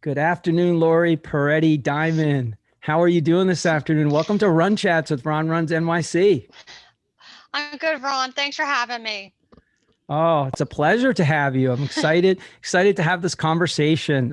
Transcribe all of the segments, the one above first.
Good afternoon, Laurie Paretti Dymond. How are you doing this afternoon? Welcome to Run Chats with Ron Runs NYC. I'm good, Ron. Thanks for having me. Oh, it's a pleasure to have you. I'm excited to have this conversation.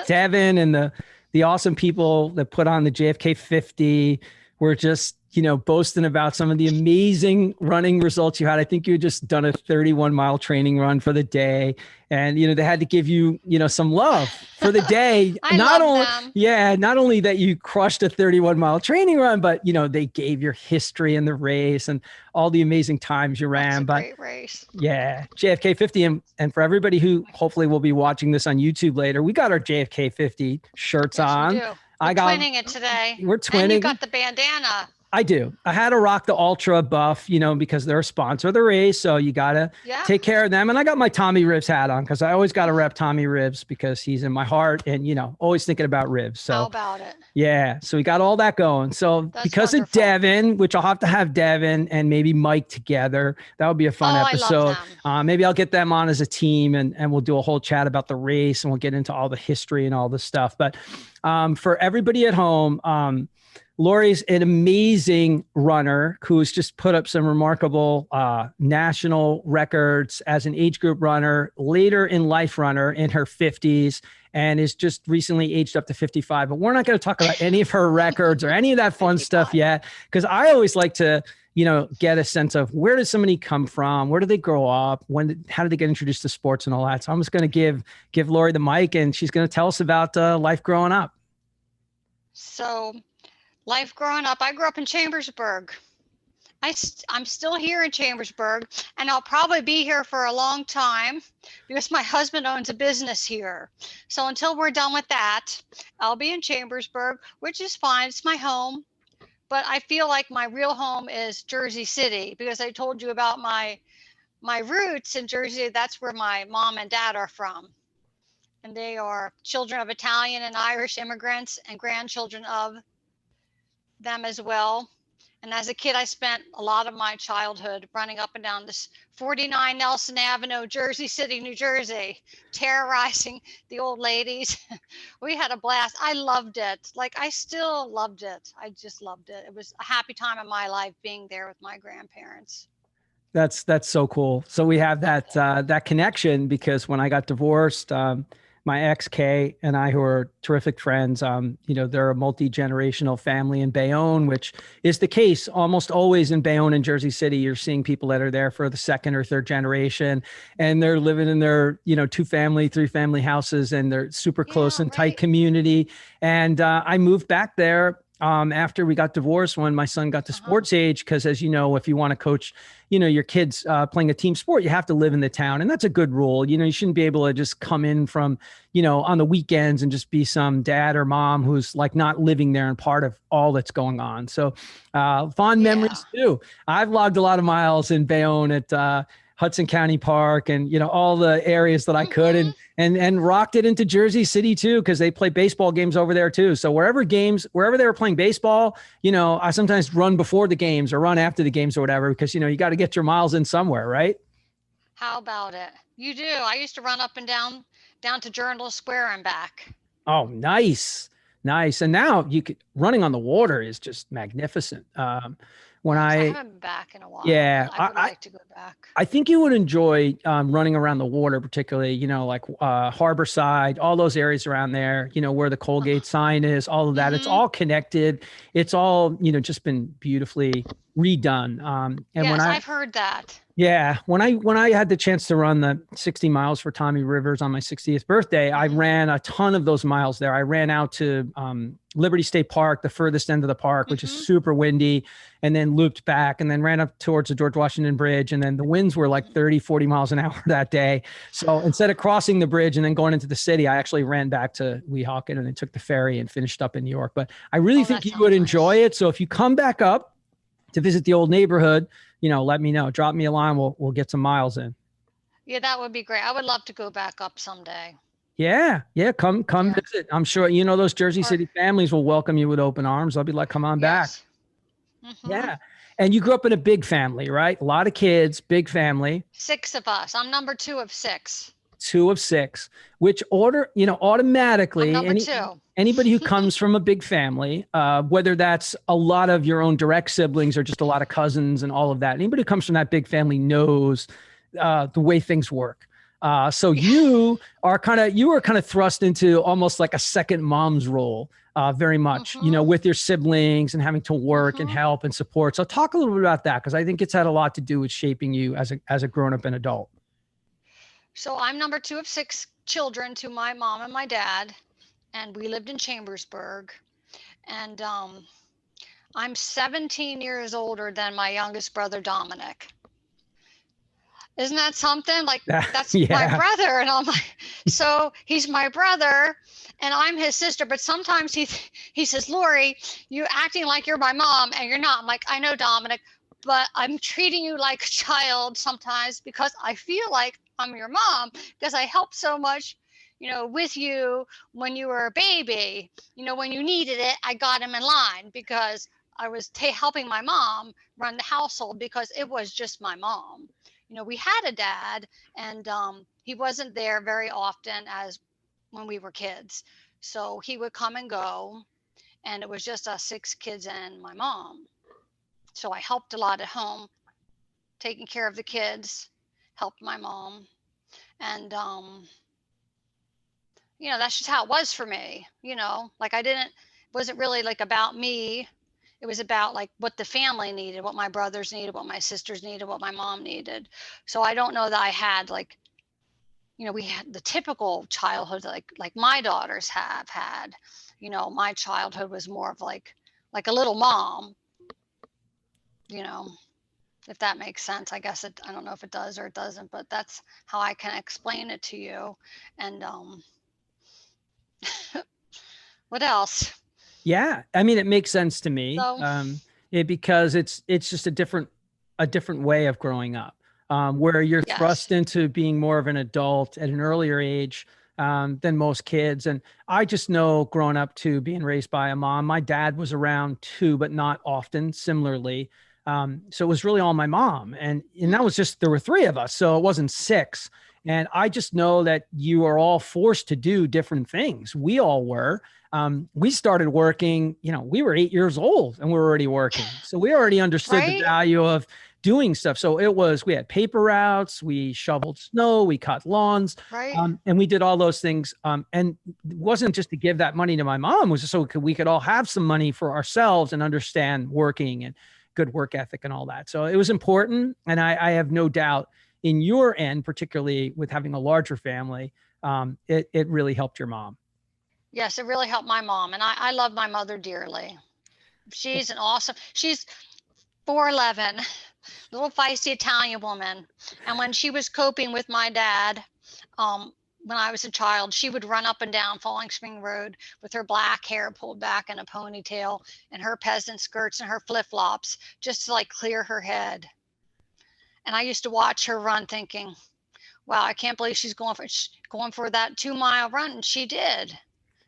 Devin and the awesome people that put on the JFK 50 were just, boasting about some of the amazing running results you had. I think you had just done a 31-mile training run for the day. And, they had to give you, some love for the day. I love them. Not only that you crushed a 31-mile training run, but, they gave your history in the race and all the amazing times you ran. That's a But great race. yeah, JFK 50. And for everybody who hopefully will be watching this on YouTube later, we got our JFK 50 shirts Yes, we on. do. We're twinning it today. We're twinning. And you got the bandana. I do. I had to rock the Ultra buff, because they're a sponsor of the race. So you got to take care of them. And I got my Tommy Ribs hat on because I always got to rep Tommy Ribs because he's in my heart and, always thinking about ribs. So how about it? Yeah. So we got all that going. So That's because wonderful. of Devin, which I'll have to have Devin and maybe Mike together, that would be a fun episode. I love them. Maybe I'll get them on as a team and we'll do a whole chat about the race and we'll get into all the history and all this stuff. But for everybody at home, Laurie's an amazing runner who's just put up some remarkable national records as an age group runner, later in life runner in her 50s, and is just recently aged up to 55. But we're not going to talk about any of her records or any of that fun stuff yet, because I always like to, get a sense of where does somebody come from? Where did they grow up? How did they get introduced to sports and all that? So I'm just going to give Laurie the mic, and she's going to tell us about life growing up. So life growing up, I grew up in Chambersburg. I'm still here in Chambersburg, and I'll probably be here for a long time because my husband owns a business here. So until we're done with that, I'll be in Chambersburg, which is fine. It's my home. But I feel like my real home is Jersey City because I told you about my roots in Jersey. That's where my mom and dad are from. And they are children of Italian and Irish immigrants and grandchildren of them as well. And as a kid, I spent a lot of my childhood running up and down this 49 Nelson Avenue, Jersey City, New Jersey, terrorizing the old ladies. We had a blast. I loved it. Like, I still loved it. I just loved it. It was a happy time in my life being there with my grandparents. That's so cool. So we have that connection because when I got divorced, my ex Kay and I, who are terrific friends, they're a multi-generational family in Bayonne, which is the case almost always in Bayonne and Jersey City. You're seeing people that are there for the second or third generation, and they're living in their, 2-family, 3-family houses, and they're super close and tight community. And I moved back there after we got divorced when my son got to sports age, because as you know, if you want to coach, your kids playing a team sport, you have to live in the town. And that's a good rule. You shouldn't be able to just come in from, on the weekends and just be some dad or mom who's like not living there and part of all that's going on. So fond memories too. I've logged a lot of miles in Bayonne at Hudson County Park and, all the areas that I could and rocked it into Jersey City too, because they play baseball games over there too. So wherever they were playing baseball, I sometimes run before the games or run after the games or whatever, because, you got to get your miles in somewhere, right? How about it? You do. I used to run up and down to Journal Square and back. Oh, nice. And now running on the water is just magnificent. I haven't been back in a while. Yeah, I would like to go back. I think you would enjoy running around the water, particularly, like Harborside, all those areas around there, where the Colgate sign is, all of that. It's all connected. It's all, just been beautifully redone. And yes, I've heard that. Yeah. When I had the chance to run the 60 miles for Tommy Rivers on my 60th birthday, I ran a ton of those miles there. I ran out to Liberty State Park, the furthest end of the park, which is super windy, and then looped back and then ran up towards the George Washington Bridge. And then the winds were like 30, 40 miles an hour that day. So instead of crossing the bridge and then going into the city, I actually ran back to Weehawken and then took the ferry and finished up in New York. But I really think you would enjoy it. So if you come back up to visit the old neighborhood, let me know. Drop me a line. We'll get some miles in. Yeah, that would be great. I would love to go back up someday. Yeah. Come visit. I'm sure, those Jersey City families will welcome you with open arms. I'll be like, come on back. Yeah. And you grew up in a big family, right? A lot of kids, big family. 6 of us. I'm number 2 of 6. 2 of 6, which I'm automatically number 2. anybody who comes from a big family, whether that's a lot of your own direct siblings or just a lot of cousins and all of that, anybody who comes from that big family knows the way things work. So you were kind of thrust into almost like a second mom's role, very much, with your siblings and having to work and help and support. So talk a little bit about that, because I think it's had a lot to do with shaping you as a grown up and adult. So I'm number 2 of 6 children to my mom and my dad, and we lived in Chambersburg. And I'm 17 years older than my youngest brother, Dominic. Isn't that something? Like, that's my brother. And I'm like, so he's my brother and I'm his sister. But sometimes he says, Laurie, you're acting like you're my mom and you're not. I'm like, I know, Dominic, but I'm treating you like a child sometimes because I feel like I'm your mom because I helped so much, with you when you were a baby. When you needed it, I got him in line because I was helping my mom run the household because it was just my mom. We had a dad and he wasn't there very often as when we were kids. So he would come and go and it was just us 6 kids and my mom. So I helped a lot at home, taking care of the kids, helped my mom. And, that's just how it was for me, like wasn't really like about me. It was about like what the family needed, what my brothers needed, what my sisters needed, what my mom needed. So I don't know that I had like, we had the typical childhood like my daughters have had. My childhood was more of like a little mom, if that makes sense. I guess I don't know if it does or it doesn't, but that's how I can explain it to you. And what else? Yeah, I mean, it makes sense to me, So, because it's just a different way of growing up, where you're yes. thrust into being more of an adult at an earlier age than most kids. And I just know, growing up to being raised by a mom, my dad was around too, but not often. Similarly, so it was really all my mom, and that was just, there were 3 of us, so it wasn't 6. And I just know that you are all forced to do different things. We all were. We started working, we were 8 years old and we were already working. So we already understood the Right? value of doing stuff. So we had paper routes, we shoveled snow, we cut lawns, Right? and we did all those things. And it wasn't just to give that money to my mom, it was just so we could all have some money for ourselves and understand working and good work ethic and all that. So it was important. And I have no doubt in your end, particularly with having a larger family, it really helped your mom. Yes, it really helped my mom. And I love my mother dearly. She's she's 4'11", little feisty Italian woman. And when she was coping with my dad, when I was a child, she would run up and down Falling Spring Road with her black hair pulled back in a ponytail and her peasant skirts and her flip-flops just to like clear her head. And I used to watch her run thinking, wow, I can't believe she's going for that 2-mile run. And she did.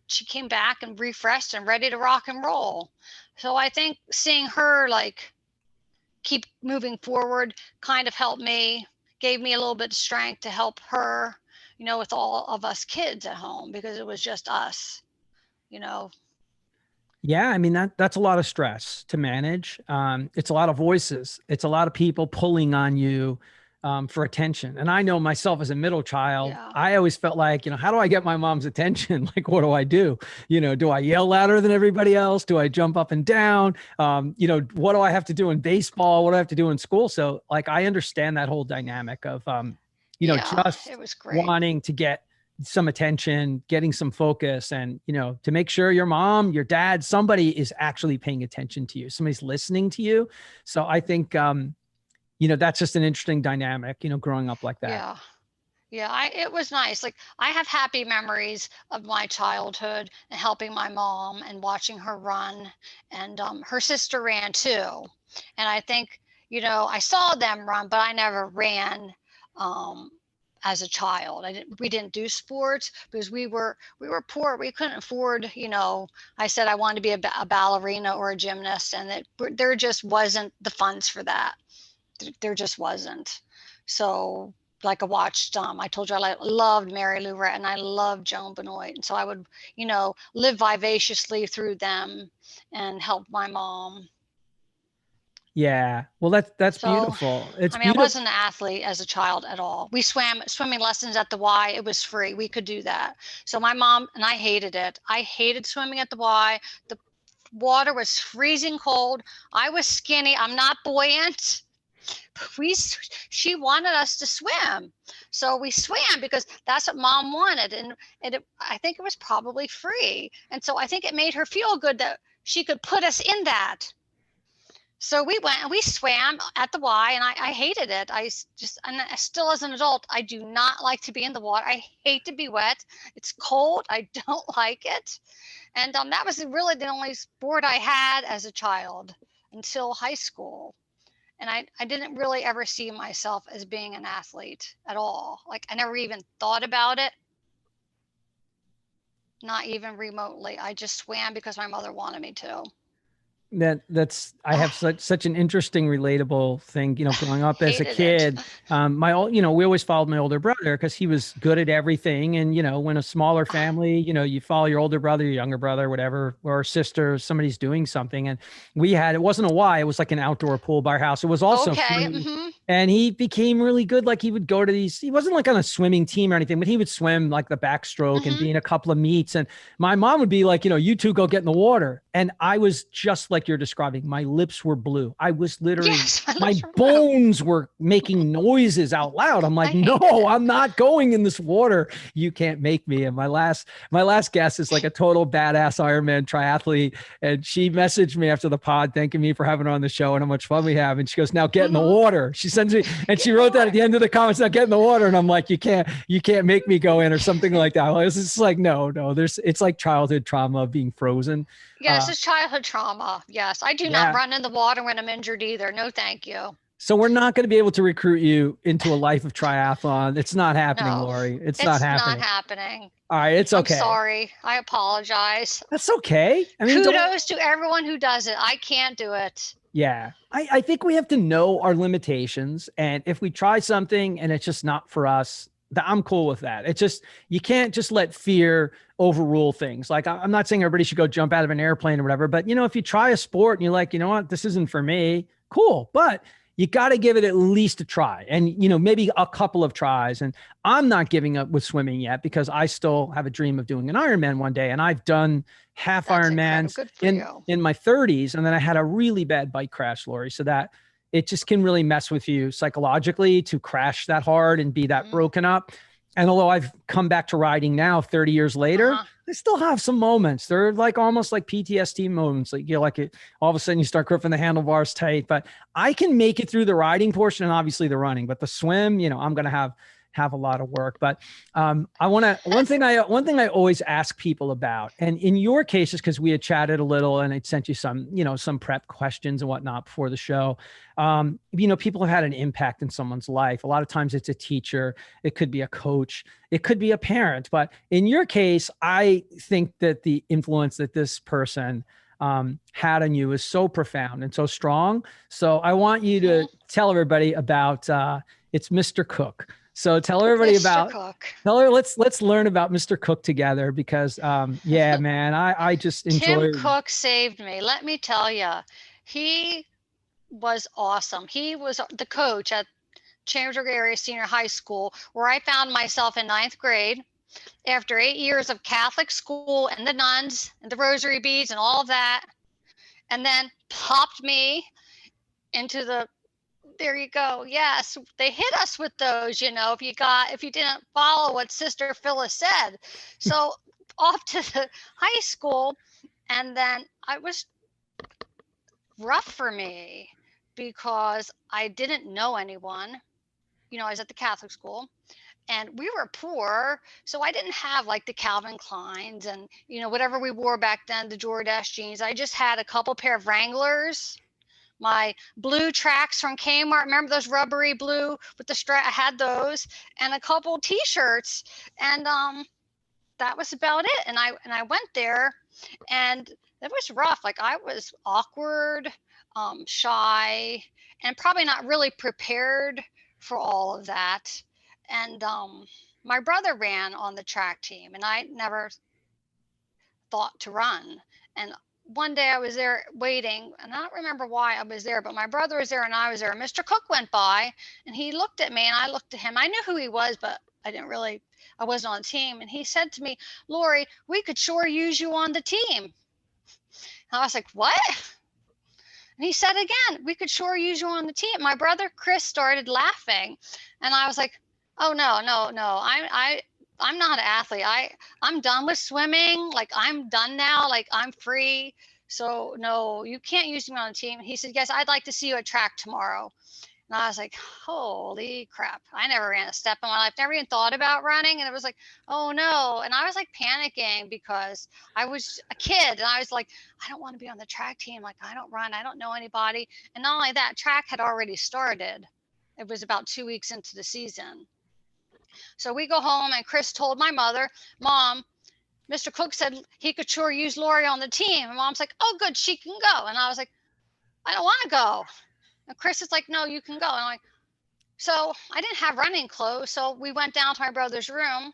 She came back and refreshed and ready to rock and roll. So I think seeing her like keep moving forward kind of helped me, gave me a little bit of strength to help her, with all of us kids at home because it was just us, you know. Yeah, I mean, that's a lot of stress to manage. It's a lot of voices. It's a lot of people pulling on you for attention. And I know myself as a middle child, Yeah. I always felt like, how do I get my mom's attention? Like, what do I do? Do I yell louder than everybody else? Do I jump up and down? What do I have to do in baseball? What do I have to do in school? So, like, I understand that whole dynamic of, Yeah, just it was great. wanting to get some attention, getting some focus, and to make sure your mom, your dad, somebody is actually paying attention to you, somebody's listening to you. So I think that's just an interesting dynamic, growing up like that. Yeah. Yeah, it was nice. Like I have happy memories of my childhood and helping my mom and watching her run, and her sister ran too. And I think, I saw them run, but I never ran um, as a child. We didn't do sports because we were poor. We couldn't afford, I said I wanted to be a ballerina or a gymnast, and there just wasn't the funds for that. There just wasn't. So like I watched, I told you I loved Mary Lou Retton and I loved Joan Benoit. And so I would, live vivaciously through them and help my mom. Yeah. Well, that's So, beautiful. It's I mean, I beautiful. wasn't an athlete as a child at all. We swam swimming lessons at the Y. It was free. We could do that. So my mom and I hated it. I hated swimming at the Y. The water was freezing cold. I was skinny. I'm not buoyant. She wanted us to swim, so we swam because that's what mom wanted, and I think it was probably free, and so I think it made her feel good that she could put us in that. So we went and we swam at the Y, and I hated it. And still as an adult, I do not like to be in the water. I hate to be wet. It's cold. I don't like it. And that was really the only sport I had as a child until high school. And I didn't really ever see myself as being an athlete at all. Like I never even thought about it, not even remotely. I just swam because my mother wanted me to. That's I have such an interesting relatable thing, growing up as a Hated it. kid. We always followed my older brother because he was good at everything. And when a smaller family, you follow your older brother, your younger brother, whatever, or sister, somebody's doing something. And it wasn't a Y, it was like an outdoor pool by our house. It was also Okay. free. And he became really good. Like he would go to these, he wasn't like on a swimming team or anything, but he would swim like the backstroke and be in a couple of meets. And my mom would be like, you two go get in the water. And I was just like you're describing. My lips were blue. I was literally, Yes, my bones were making noises out loud. I'm like, no, I'm not going in this water. You can't make me. And my last guest is like a total badass Ironman triathlete. And she messaged me after the pod, thanking me for having her on the show and how much fun we have. And she goes, now get in the water. She sends me, and she wrote that at the end of the comments, now get in the water. And I'm like, you can't make me go in or something like that. It's just like, no, it's like childhood trauma of being frozen. Yes, it's childhood trauma. Yes, I do not run in the water when I'm injured either. No, thank you. So we're not going to be able to recruit you into a life of triathlon. It's not happening, No, Laurie. It's not it's not happening. happening. All right, it's okay. I'm sorry. I apologize. That's okay. I mean, kudos to everyone who does it. I can't do it. Yeah. I think we have to know our limitations. And if we try something and it's just not for us, I'm cool with that. It's just, you can't just let fear overrule things. Like, I'm not saying everybody should go jump out of an airplane or whatever, but if you try a sport and you're like, you know what, this isn't for me, cool. But you got to give it at least a try and, maybe a couple of tries. And I'm not giving up with swimming yet because I still have a dream of doing an Ironman one day. And I've done half Ironmans in my 30s. And then I had a really bad bike crash, Laurie. So that it just can really mess with you psychologically to crash that hard and be that broken up. And although I've come back to riding now 30 years later, I still have some moments. They're like almost like PTSD moments. Like all of a sudden you start gripping the handlebars tight, but I can make it through the riding portion and obviously the running, but the swim, I'm going to have a lot of work. But one thing I always ask people about, and in your case, is because we had chatted a little and I sent you some prep questions and whatnot before the show. People have had an impact in someone's life. A lot of times it's a teacher, it could be a coach, it could be a parent. But in your case, I think that the influence that this person had on you is so profound and so strong. So I want you to tell everybody about it's Mr. Cook. So tell everybody tell her, let's learn about Mr. Cook together because, yeah, man, I just enjoy. Tim Cook saved me. Let me tell you, he was awesome. He was the coach at Chambersburg Area Senior High School, where I found myself in 9th grade after 8 years of Catholic school and the nuns and the rosary beads and all of that. And then popped me into there you go. Yes, they hit us with those, if you didn't follow what Sister Phyllis said. So off to the high school, and then I was rough for me because I didn't know anyone. I was at the Catholic school and we were poor. So I didn't have like the Calvin Kleins and, whatever we wore back then, the Jordache jeans. I just had a couple pair of Wranglers, my blue tracks from Kmart. Remember those rubbery blue with the strap? I had those and a couple t-shirts, and that was about it. And I went there, and it was rough. Like I was awkward, shy, and probably not really prepared for all of that. and my brother ran on the track team, and I never thought to run. And one day I was there waiting, and I don't remember why I was there, but my brother was there and I was there. Mr. Cook went by, and he looked at me, and I looked at him. I knew who he was, but I wasn't on the team. And he said to me, "Laurie, we could sure use you on the team." And I was like, "What?" And he said again, "We could sure use you on the team." My brother Chris started laughing, and I was like, "Oh no, no, no! I'm not an athlete. I'm done with swimming. Like, I'm done now. Like, I'm free. So no, you can't use me on the team." He said, "Yes, I'd like to see you at track tomorrow." And I was like, "Holy crap. I never ran a step in my life. Never even thought about running." And it was like, "Oh no." And I was like panicking because I was a kid, and I was like, "I don't want to be on the track team. Like, I don't run. I don't know anybody." And not only that, track had already started. It was about 2 weeks into the season. So we go home, and Chris told my mother, "Mom, Mr. Cook said he could sure use Laurie on the team." And Mom's like, "Oh, good, she can go." And I was like, "I don't want to go." And Chris is like, "No, you can go." And I'm like, so I didn't have running clothes. So we went down to my brother's room,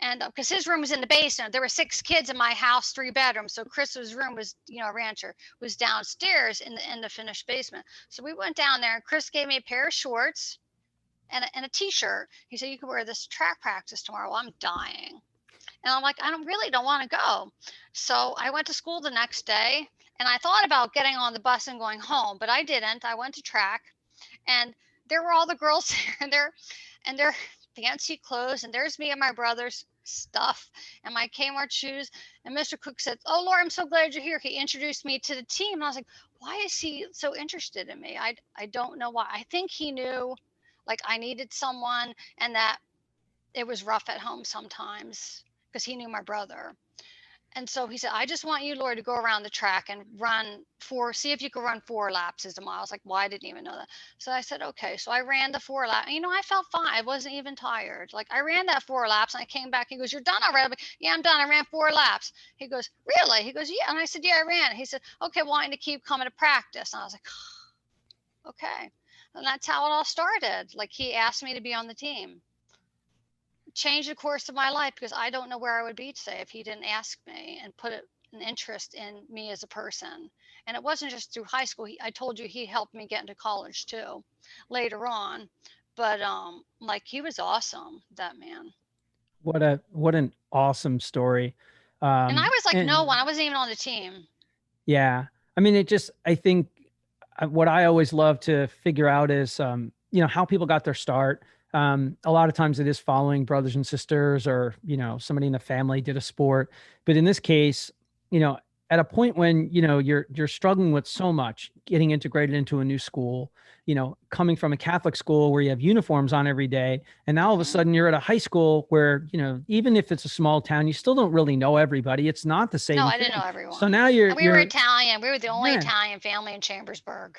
and because his room was in the basement, there were 6 kids in my house, 3 bedrooms. So Chris's room was, rancher, was downstairs in the finished basement. So we went down there, and Chris gave me a pair of shorts and a t-shirt. He said, "You can wear this track practice tomorrow." Well, I'm dying. And I'm like, I don't want to go. So I went to school the next day, and I thought about getting on the bus and going home, but I didn't. I went to track, and there were all the girls there, and their fancy clothes, and there's me and my brother's stuff and my Kmart shoes. And Mr. Cook said, "Oh, Laura, I'm so glad you're here." He introduced me to the team. And I was like, why is he so interested in me? I don't know why. I think he knew, like, I needed someone, and that it was rough at home sometimes, because he knew my brother. And so he said, "I just want you, Lord, to go around the track and see if you could run 4 laps as a mile." I was like, "Well, I didn't even know that." So I said, "Okay." So I ran the 4 lap. I felt fine. I wasn't even tired. Like, I ran that 4 laps, and I came back. He goes, "You're done already?" I'm like, "Yeah, I'm done. I ran 4 laps." He goes, "Really?" He goes, "Yeah." And I said, "Yeah, I ran." He said, "Okay, well, I need to keep coming to practice." And I was like, okay. And that's how it all started. Like, he asked me to be on the team. Changed the course of my life, because I don't know where I would be today if he didn't ask me and put an interest in me as a person. And it wasn't just through high school. I told you he helped me get into college too later on. But like, he was awesome, that man. What an awesome story. And I was like, no And one. I wasn't even on the team. yeah, I mean, I think what I always love to figure out is, how people got their start. A lot of times it is following brothers and sisters, or, somebody in the family did a sport. But in this case, you know, at a point when, you're struggling with so much, getting integrated into a new school, coming from a Catholic school where you have uniforms on every day. And now all of a sudden you're at a high school where, even if it's a small town, you still don't really know everybody. It's not the same No, thing. I didn't know everyone. So now and we were Italian. We were the only Italian family in Chambersburg.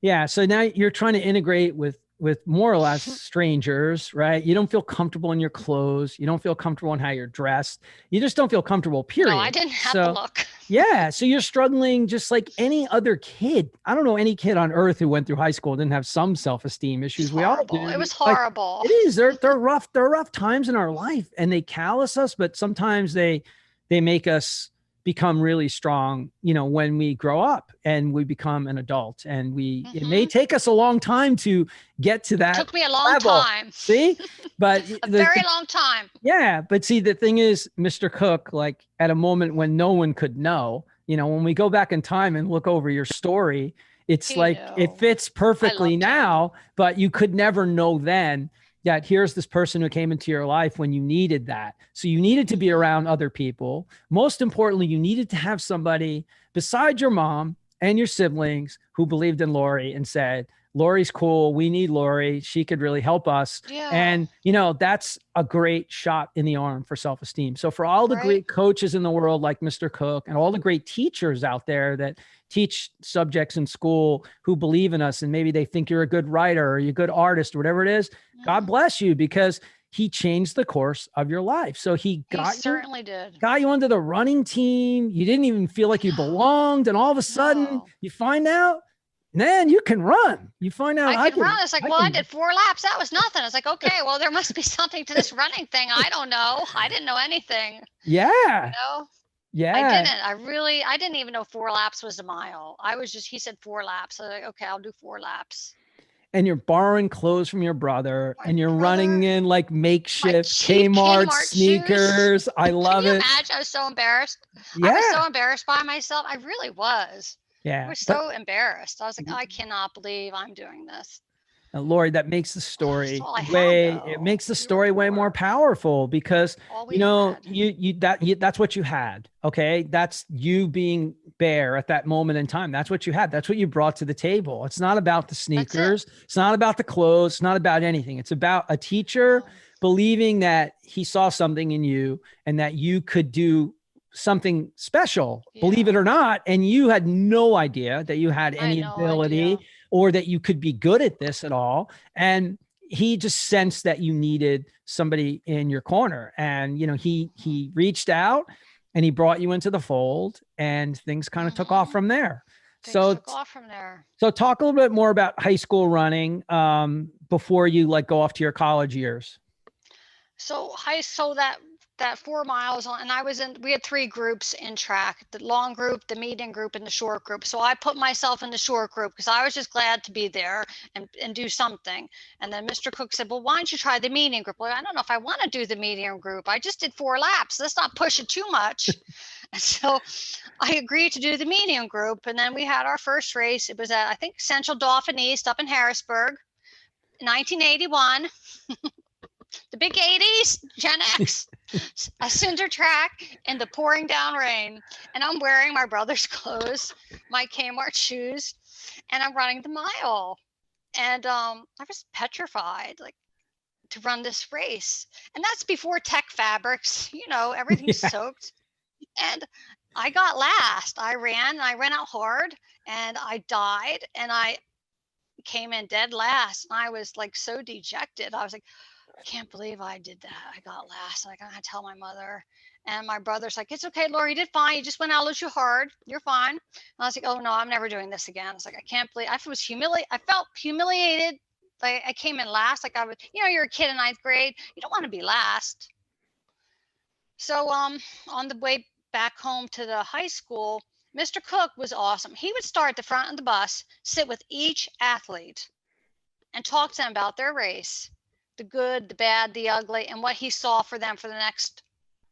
Yeah. So now you're trying to integrate with more or less strangers, right? You don't feel comfortable in your clothes. You don't feel comfortable in how you're dressed. You just don't feel comfortable, period. No, I didn't have the look. Yeah. So you're struggling just like any other kid. I don't know any kid on earth who went through high school and didn't have some self-esteem issues. We all do. It was horrible. Like, it is. They're rough. They're rough times in our life, and they callous us, but sometimes they make us become really strong, when we grow up and we become an adult. And it may take us a long time to get to that. It took me a long time. See, but a very long time. Yeah. But see, the thing is, Mr. Cook, like, at a moment when no one could know, when we go back in time and look over your story, it's it fits perfectly now, but you could never know then that here's this person who came into your life when you needed that. So you needed to be around other people. Most importantly, you needed to have somebody beside your mom and your siblings who believed in Laurie and said, "Laurie's cool. We need Laurie. She could really help us." Yeah. And, that's a great shot in the arm for self-esteem. So for all the great coaches in the world, like Mr. Cook, and all the great teachers out there that teach subjects in school who believe in us, and maybe they think you're a good writer or you're a good artist or whatever it is, God bless you, because he changed the course of your life. So he certainly did. Got you onto the running team. You didn't even feel like you belonged. And all of a sudden you find out then you can run. You find out I could run. It's like, I well, I can, did 4 laps. That was nothing. It's like, okay, well, there must be something to this running thing. I don't know. I didn't know anything. yeah, No, I yeah. didn't. I didn't even know 4 laps was a mile. He said 4 laps. So like, okay, I'll do 4 laps. And you're borrowing clothes from your brother My and you're running brother, in like my makeshift cheap Kmart Kmart shoes. sneakers. I Can love you it. imagine? I was so embarrassed. I was Yeah. so embarrassed by myself. I really was. I Yeah. was But so embarrassed. I was like, I cannot believe I'm doing this. Lori, that makes the That's story all I had, it though. makes the We were story way more poor. powerful because All we had. that's what you had. Okay. That's you being bare at that moment in time. That's what you had. That's what you brought to the table. It's not about the That's it. sneakers. It's not about the clothes. It's not about anything. It's about a teacher No. believing that he saw something in you and that you could do something special, believe it Yeah. or not. And you had no idea that you had I had any no idea. ability or that you could be good at this at all. And he just sensed that you needed somebody in your corner. And, he reached out and he brought you into the fold and things kind of took off Mm-hmm. from there. Things So, took off from there. so talk a little bit more about high school running before you like go off to your college years. So that 4 miles on, and we had 3 groups in track: the long group, the medium group, and the short group. So I put myself in the short group because I was just glad to be there and do something. And then Mr. Cook said, well, why don't you try the medium group? Well, I don't know if I want to do the medium group. I just did 4 laps. Let's not push it too much. And so I agreed to do the medium group. And then we had our first race. It was at, I think, Central Dauphin East up in Harrisburg, 1981. The big 80s, Gen X, a cinder track in the pouring down rain. And I'm wearing my brother's clothes, my Kmart shoes, and I'm running the mile. And I was petrified, like, to run this race. And that's before tech fabrics, everything's Yeah. soaked. And I got last. I ran out hard and I died and I came in dead last. And I was like so dejected. I was like, can't believe I did that. I got last. Like, I gotta tell my mother. And my brother's like, it's okay, Laurie, you did fine. You just went out a little too hard. You're fine. And I was like, oh no, I'm never doing this again. It's like, I can't believe I felt humiliated. Like I came in last. Like I was, you're a kid in 9th grade. You don't want to be last. So on the way back home to the high school, Mr. Cook was awesome. He would start at the front of the bus, sit with each athlete, and talk to them about their race, the good, the bad, the ugly, and what he saw for them for the next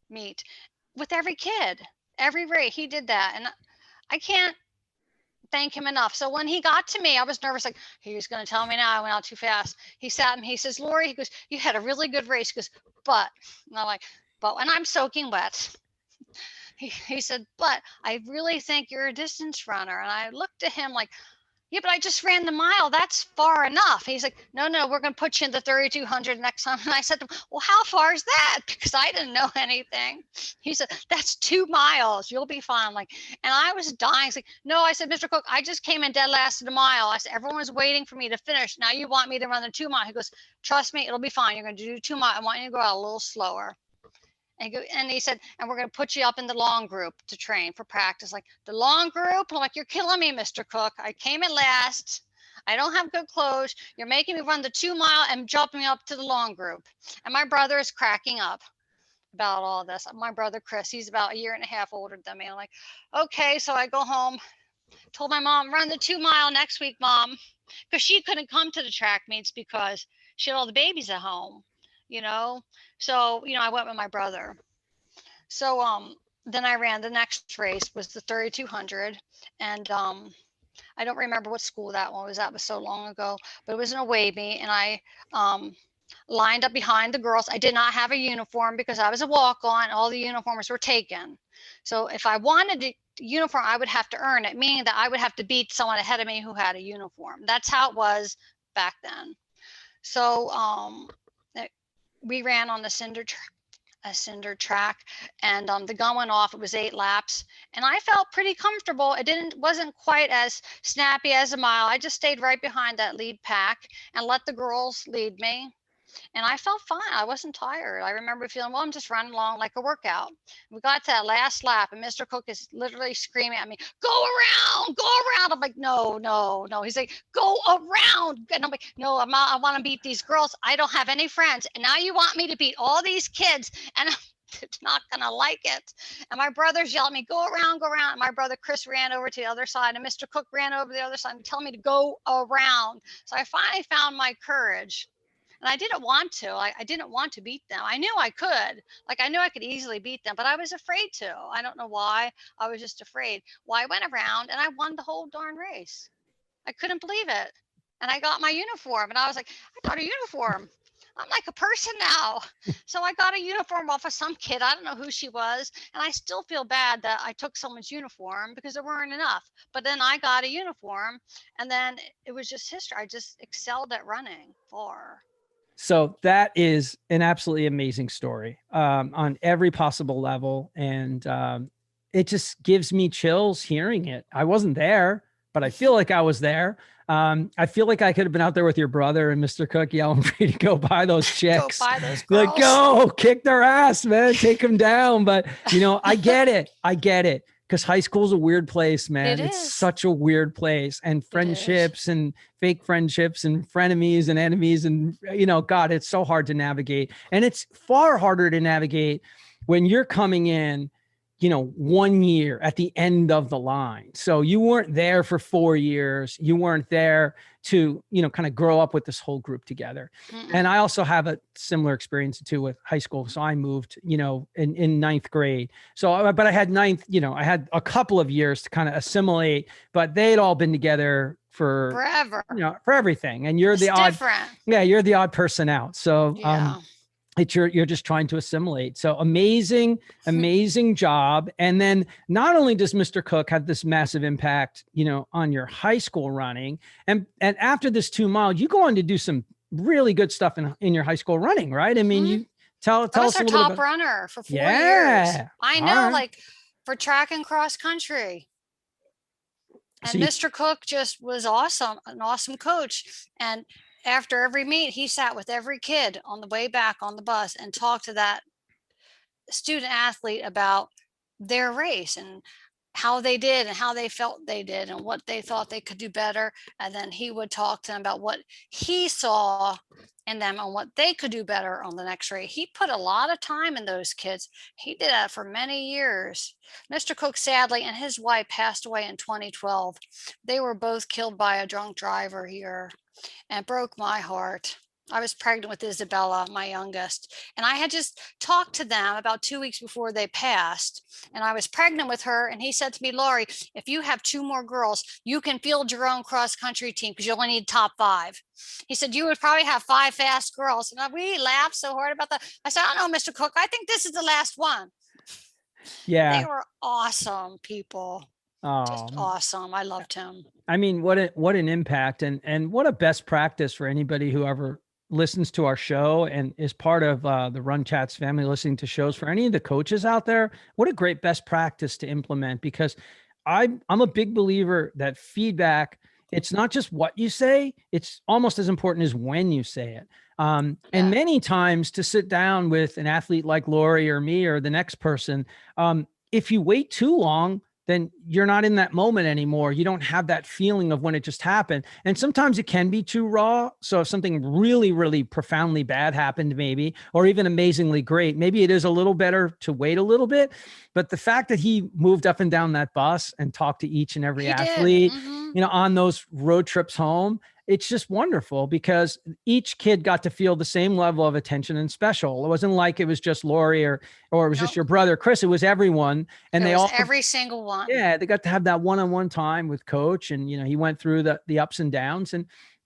meet. With every kid, every race, he did that. And I can't thank him enough. So when he got to me, I was nervous, like, he was going to tell me now I went out too fast. He sat me, he says, Laurie, he goes, you had a really good race. He goes, but, and I'm like, but, and I'm soaking wet. He said, but I really think you're a distance runner. And I looked at him like, yeah, but I just ran the mile. That's far enough. He's like, no, we're going to put you in the 3,200 next time. And I said to him, well, how far is that? Because I didn't know anything. He said, that's 2 miles. You'll be fine. Like, and I was dying. He's like, no, I said, Mr. Cook, I just came in dead last of the mile. I said, everyone was waiting for me to finish. Now you want me to run the 2 mile. He goes, trust me, it'll be fine. You're going to do 2 mile. I want you to go out a little slower. And he said, and we're going to put you up in the long group to train for practice. Like, the long group? I'm like, you're killing me, Mr. Cook. I came in last. I don't have good clothes. You're making me run the 2 mile and jumping up to the long group. And my brother is cracking up about all this. My brother, Chris, he's about a year and a half older than me. I'm like, okay. So I go home, told my mom, run the 2 mile next week, Mom. Because she couldn't come to the track meets because she had all the babies at home, you know? So, I went with my brother. So then I ran the next race was the 3,200. And I don't remember what school that one was. That was so long ago, but it was an away meet. And I lined up behind the girls. I did not have a uniform because I was a walk-on. All the uniforms were taken. So if I wanted a uniform, I would have to earn it, meaning that I would have to beat someone ahead of me who had a uniform. That's how it was back then. So we ran on the cinder track, and the gun went off. It was 8 laps, and I felt pretty comfortable. Wasn't quite as snappy as a mile. I just stayed right behind that lead pack and let the girls lead me. and I felt fine. I wasn't tired. I remember feeling, well, I'm just running along like a workout. We got to that last lap, and Mr. Cook is literally screaming at me, go around, go around. I'm like, no, no, no. He's like, go around. And I'm like, no, I'm not, I want to beat these girls. I don't have any friends. And now you want me to beat all these kids. And I'm not gonna like it. And my brothers yelled at me, go around, go around. And my brother Chris ran over to the other side, and Mr. Cook ran over to the other side and telling me to go around. So I finally found my courage. And I didn't want to. I didn't want to beat them. I knew I could. Like, I knew I could easily beat them, but I was afraid to. I don't know why. I was just afraid. Well, I went around and I won the whole darn race. I couldn't believe it. And I got my uniform, and I was like, I got a uniform. I'm like a person now. So I got a uniform off of some kid. I don't know who she was. And I still feel bad that I took someone's uniform because there weren't enough. But then I got a uniform, and then it was just history. I just excelled at running far. So that is an absolutely amazing story on every possible level. And it just gives me chills hearing it. I wasn't there, but I feel like I was there. I feel like I could have been out there with your brother and Mr. Cook yelling for you to go buy those chicks. Go buy those girls. Like, go kick their ass, man. Take them down. But, you know, I get it. I get it. Because high school is a weird place, man. It's such a weird place. And friendships and fake friendships and frenemies and enemies. And, you know, God, it's so hard to navigate. And it's far harder to navigate when you're coming in, you know, 1 year at the end of the line. So you weren't there for 4 years. You weren't there to, you know, kind of grow up with this whole group together. And I also have a similar experience too with high school. So I moved, you know, in ninth grade. So, but I had ninth, you know, I had a couple of years to kind of assimilate, but they'd all been together for forever, you know, for everything. And you're it's the odd, different. Yeah, you're the odd person out. So, Yeah. you're just trying to assimilate. So amazing job. And then not only does Mr. Cook have this massive impact, you know, on your high school running, and after this 2 mile, you go on to do some really good stuff in your high school running, right? I mean, you tell I was us a our little top bit. runner for 4 years. I know, right. like for track and cross country. And So Mr. Cook just was awesome, an awesome coach. And after every meet, he sat with every kid on the way back on the bus and talked to that student athlete about their race and how they did and how they felt they did and what they thought they could do better. And then he would talk to them about what he saw in them and what they could do better on the next race. He put a lot of time in those kids. He did that for many years. Mr. Cook, sadly, and his wife passed away in 2012. They were both killed by a drunk driver here, and it broke my heart. I was pregnant with Isabella, my youngest, and I had just talked to them about 2 weeks before they passed. And I was pregnant with her. And he said to me, Laurie, if you have 2 more girls, you can field your own cross country team because you only need top 5. He said, you would probably have 5 fast girls. And we laughed so hard about that. I said, I don't know, Mr. Cook, I think this is the last one. Yeah. They were awesome people. Just awesome. I loved him. I mean, what an impact and what a best practice for anybody who ever listens to our show and is part of the RunChats family, listening to shows. For any of the coaches out there, what a great best practice to implement, because I'm a big believer that feedback, it's not just what you say, it's almost as important as when you say it. And many times to sit down with an athlete like Laurie or me or the next person, if you wait too long, then you're not in that moment anymore. You don't have that feeling of when it just happened. And sometimes it can be too raw. So if something really, really profoundly bad happened, maybe, or even amazingly great, maybe it is a little better to wait a little bit. But the fact that he moved up and down that bus and talked to each and every athlete, you know, on those road trips home, it's just wonderful because each kid got to feel the same level of attention and special. It wasn't like it was just Laurie or it was just your brother, Chris. It was everyone. And they all, every single one. Yeah. They got to have that one-on-one time with coach. And, you know, he went through the ups and downs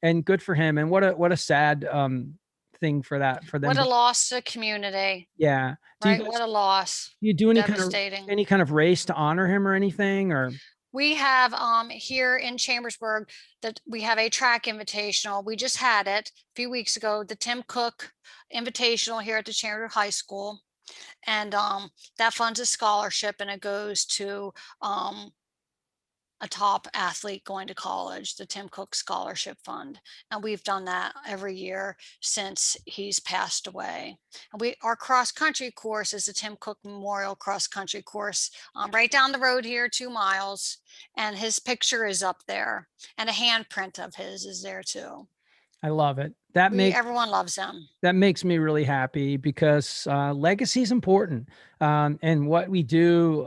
and good for him. And what a sad, thing for them. What a loss to the community. Yeah. Right. What a loss. Do you do any kind of race to honor him or anything, or? We have here in Chambersburg that we have a track invitational. We just had it a few weeks ago, the Tim Cook Invitational here at the Chambersburg High School. And that funds a scholarship, and it goes to a top athlete going to college, the Tim Cook Scholarship Fund. And we've done that every year since he's passed away. And our cross country course is the Tim Cook Memorial Cross Country course, right down the road here, 2 miles. And his picture is up there, and a handprint of his is there too. I love it. Everyone loves him. That makes me really happy because legacy is important. And what we do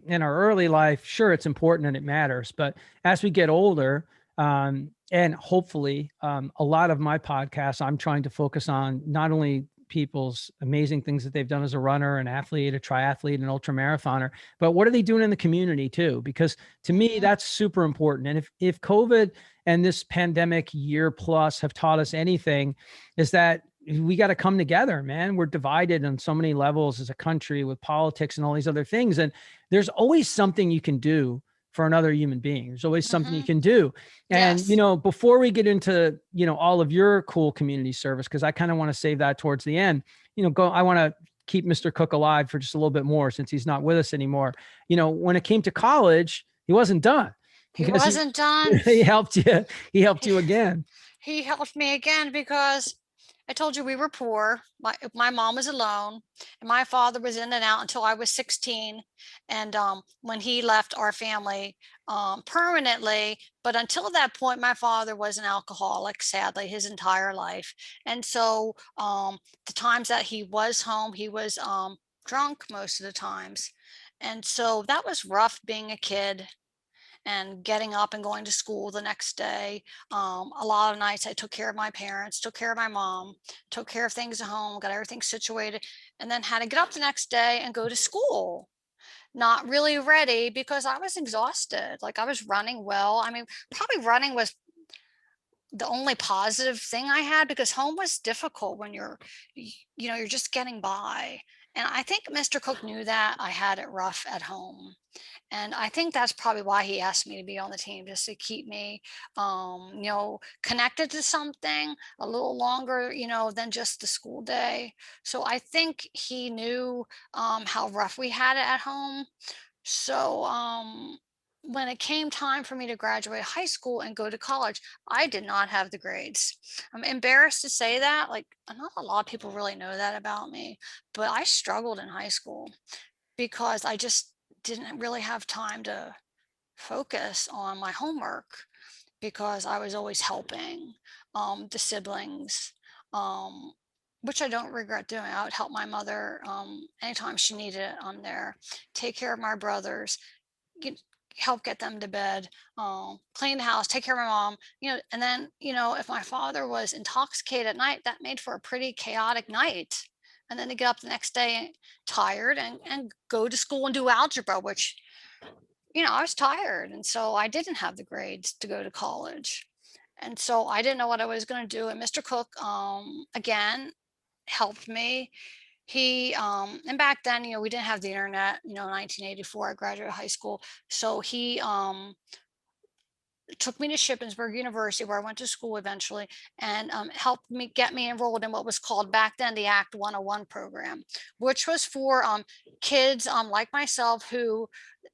in our early life, sure, it's important and it matters. But as we get older, and hopefully a lot of my podcasts, I'm trying to focus on not only people's amazing things that they've done as a runner, an athlete, a triathlete, an ultra marathoner, but what are they doing in the community too? Because to me, that's super important. And if COVID and this pandemic year plus have taught us anything, is that we got to come together, man. We're divided on so many levels as a country with politics and all these other things. And there's always something you can do for another human being. There's always something you can do. And, Yes. Before we get into, all of your cool community service, because I kind of want to save that towards the end, I want to keep Mr. Cook alive for just a little bit more since he's not with us anymore. When it came to college, he wasn't done. He wasn't done. He helped you. He helped you again. He helped me again because I told you we were poor. My mom was alone, and my father was in and out until I was 16. And when he left our family permanently, but until that point, my father was an alcoholic, sadly, his entire life. And so the times that he was home, he was drunk most of the times. And so that was rough being a kid and getting up and going to school the next day. A lot of nights I took care of my parents, took care of my mom, took care of things at home, got everything situated, and then had to get up the next day and go to school. Not really ready because I was exhausted. Like I was running well. I mean, probably running was the only positive thing I had because home was difficult when you're just getting by. And I think Mr. Cook knew that I had it rough at home. And I think that's probably why he asked me to be on the team, just to keep me, connected to something a little longer, than just the school day. So I think he knew how rough we had it at home. So when it came time for me to graduate high school and go to college, I did not have the grades. I'm embarrassed to say that. Like, not a lot of people really know that about me, but I struggled in high school because I just didn't really have time to focus on my homework because I was always helping the siblings, um, which I don't regret doing. I would help my mother anytime she needed it. I'm there, take care of my brothers, get, help get them to bed, clean the house, take care of my mom, and then, if my father was intoxicated at night, that made for a pretty chaotic night. And then to get up the next day tired and go to school and do algebra, which, I was tired. And so I didn't have the grades to go to college. And so I didn't know what I was going to do. And Mr. Cook, again, helped me. And back then, we didn't have the internet, 1984, I graduated high school. So he took me to Shippensburg University, where I went to school eventually, and helped me get me enrolled in what was called back then the Act 101 program, which was for kids like myself who,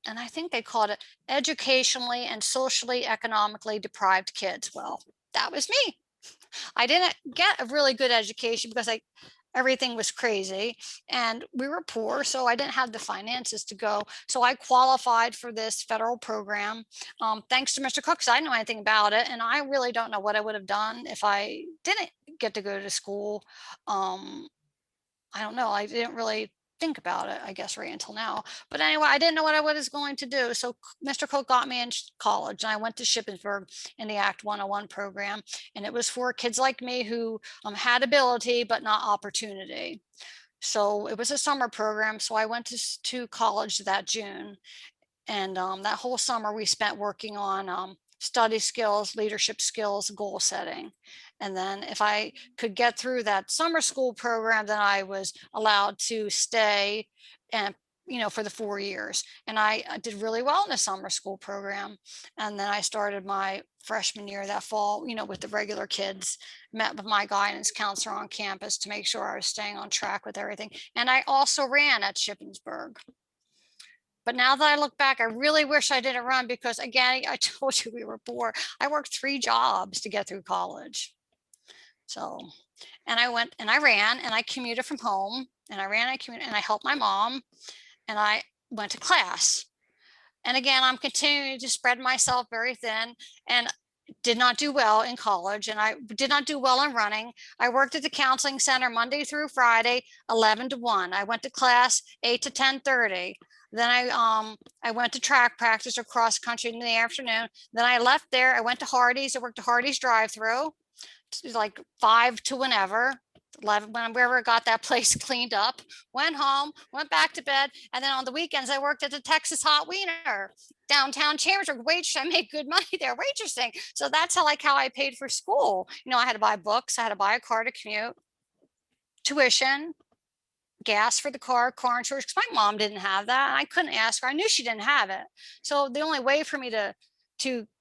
and I think they called it educationally and socially economically deprived kids. Well, that was me. I didn't get a really good education because everything was crazy and we were poor, so I didn't have the finances to go. So I qualified for this federal program, thanks to Mr. Cook, because I didn't know anything about it, and I really don't know what I would have done if I didn't get to go to school. I don't know. I didn't really think about it, I guess, right until now. But anyway, I didn't know what I was going to do. So Mr. Cook got me in college, and I went to Shippensburg in the Act 101 program. And it was for kids like me who had ability, but not opportunity. So it was a summer program. So I went to college that June. And that whole summer we spent working on study skills, leadership skills, goal setting. And then if I could get through that summer school program, then I was allowed to stay and for the 4 years. And I did really well in the summer school program. And then I started my freshman year that fall, with the regular kids, met with my guidance counselor on campus to make sure I was staying on track with everything. And I also ran at Shippensburg. But now that I look back, I really wish I didn't run because, again, I told you we were poor. I worked 3 jobs to get through college. So, and I went and I ran and I commuted from home and I ran, I commuted and I helped my mom and I went to class. And again, I'm continuing to spread myself very thin and did not do well in college. And I did not do well in running. I worked at the counseling center Monday through Friday, 11 to 1. I went to class 8 to 10:30. Then I went to track practice or cross country in the afternoon. Then I left there. I went to Hardee's. I worked at Hardee's drive-through, like 5 to whenever. 11, whenever I got that place cleaned up, went home, went back to bed. And then on the weekends, I worked at the Texas Hot Wiener downtown Chambersburg. Waitress, I made good money there waitressing. So that's how I paid for school. I had to buy books, I had to buy a car to commute, tuition, gas for the car insurance, because my mom didn't have that. And I couldn't ask her. I knew she didn't have it. So the only way for me to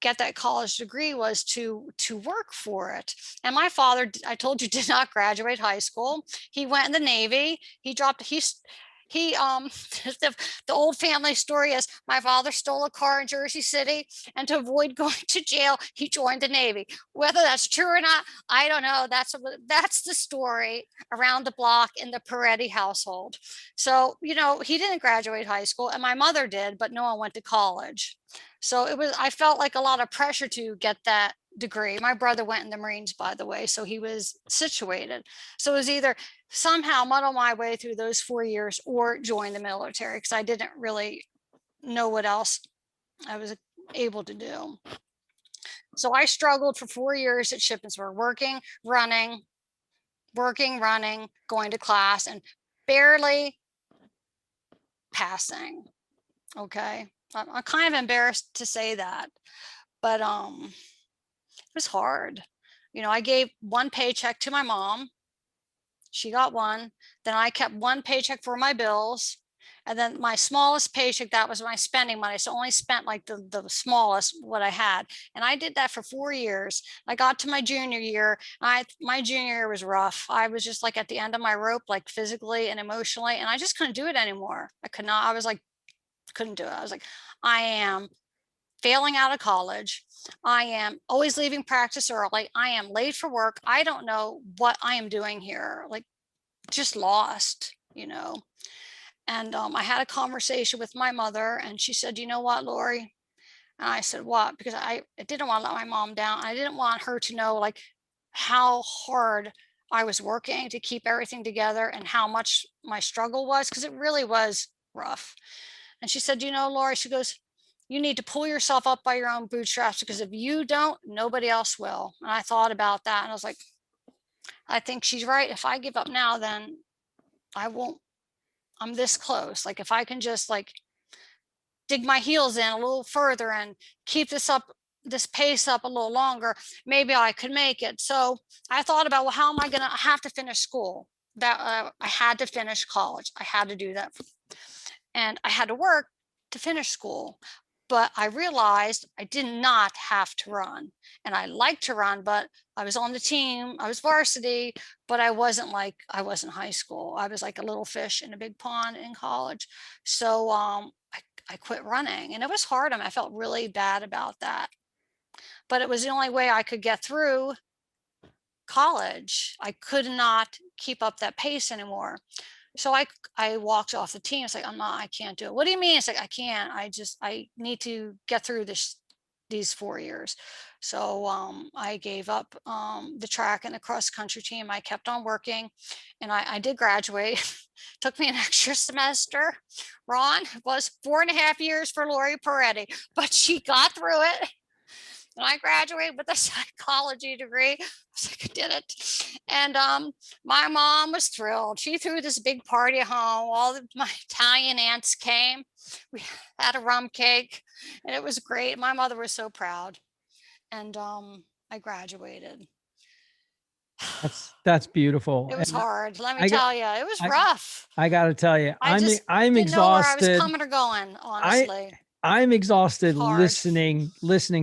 get that college degree was to work for it. And my father, I told you, did not graduate high school. He went in the Navy. The old family story is my father stole a car in Jersey City, and to avoid going to jail, he joined the Navy. Whether that's true or not, I don't know. That's the story around the block in the Paretti household. So, he didn't graduate high school, and my mother did, but no one went to college. So I felt like a lot of pressure to get that degree. My brother went in the Marines, by the way, so he was situated. So it was either somehow muddle my way through those 4 years or join the military, because I didn't really know what else I was able to do. So I struggled for 4 years at Shippensburg, working, running, going to class, and barely passing. Okay. I'm kind of embarrassed to say that, but it was hard. I gave one paycheck to my mom. She got one. Then I kept one paycheck for my bills. And then my smallest paycheck, that was my spending money. So I only spent like the smallest what I had. And I did that for 4 years. I got to my junior year. My junior year was rough. I was just like at the end of my rope, like physically and emotionally. And I just couldn't do it anymore. I could not. I was like, couldn't do it. I was like, I am failing out of college. I am always leaving practice early. I am late for work. I don't know what I am doing here. Like, just lost. And I had a conversation with my mother, and she said, "You know what, Laurie?" And I said, "What?" Because I didn't want to let my mom down. I didn't want her to know like how hard I was working to keep everything together and how much my struggle was, because it really was rough. And she said, "Laurie," she goes, "you need to pull yourself up by your own bootstraps, because if you don't, nobody else will." And I thought about that, and I was like, I think she's right. If I give up now, then I won't. I'm this close. Like, if I can just like dig my heels in a little further and keep this pace up a little longer, maybe I could make it. So I thought about, well, how am I going to have to finish school? That I had to finish college. I had to do that. And I had to work to finish school. But I realized I did not have to run. And I liked to run, but I was on the team. I was varsity, but I wasn't high school. I was like a little fish in a big pond in college. So I quit running, and it was hard. I felt really bad about that. But it was the only way I could get through college. I could not keep up that pace anymore. So I walked off the team. It's like, I can't do it. What do you mean? It's like, I can't. I need to get through these 4 years. So I gave up the track and the cross country team. I kept on working, and I did graduate. Took me an extra semester. Ron, it was 4.5 years for Laurie Paretti, but she got through it. And I graduated with a psychology degree. I was like, I did it. And my mom was thrilled. She threw this big party at home. All my Italian aunts came. We had a rum cake, and it was great. My mother was so proud. And I graduated. That's beautiful. It was hard. Let me I tell you, it was rough. I got to tell you, I just I'm didn't know where I was exhausted. coming or going, honestly. I'm exhausted listening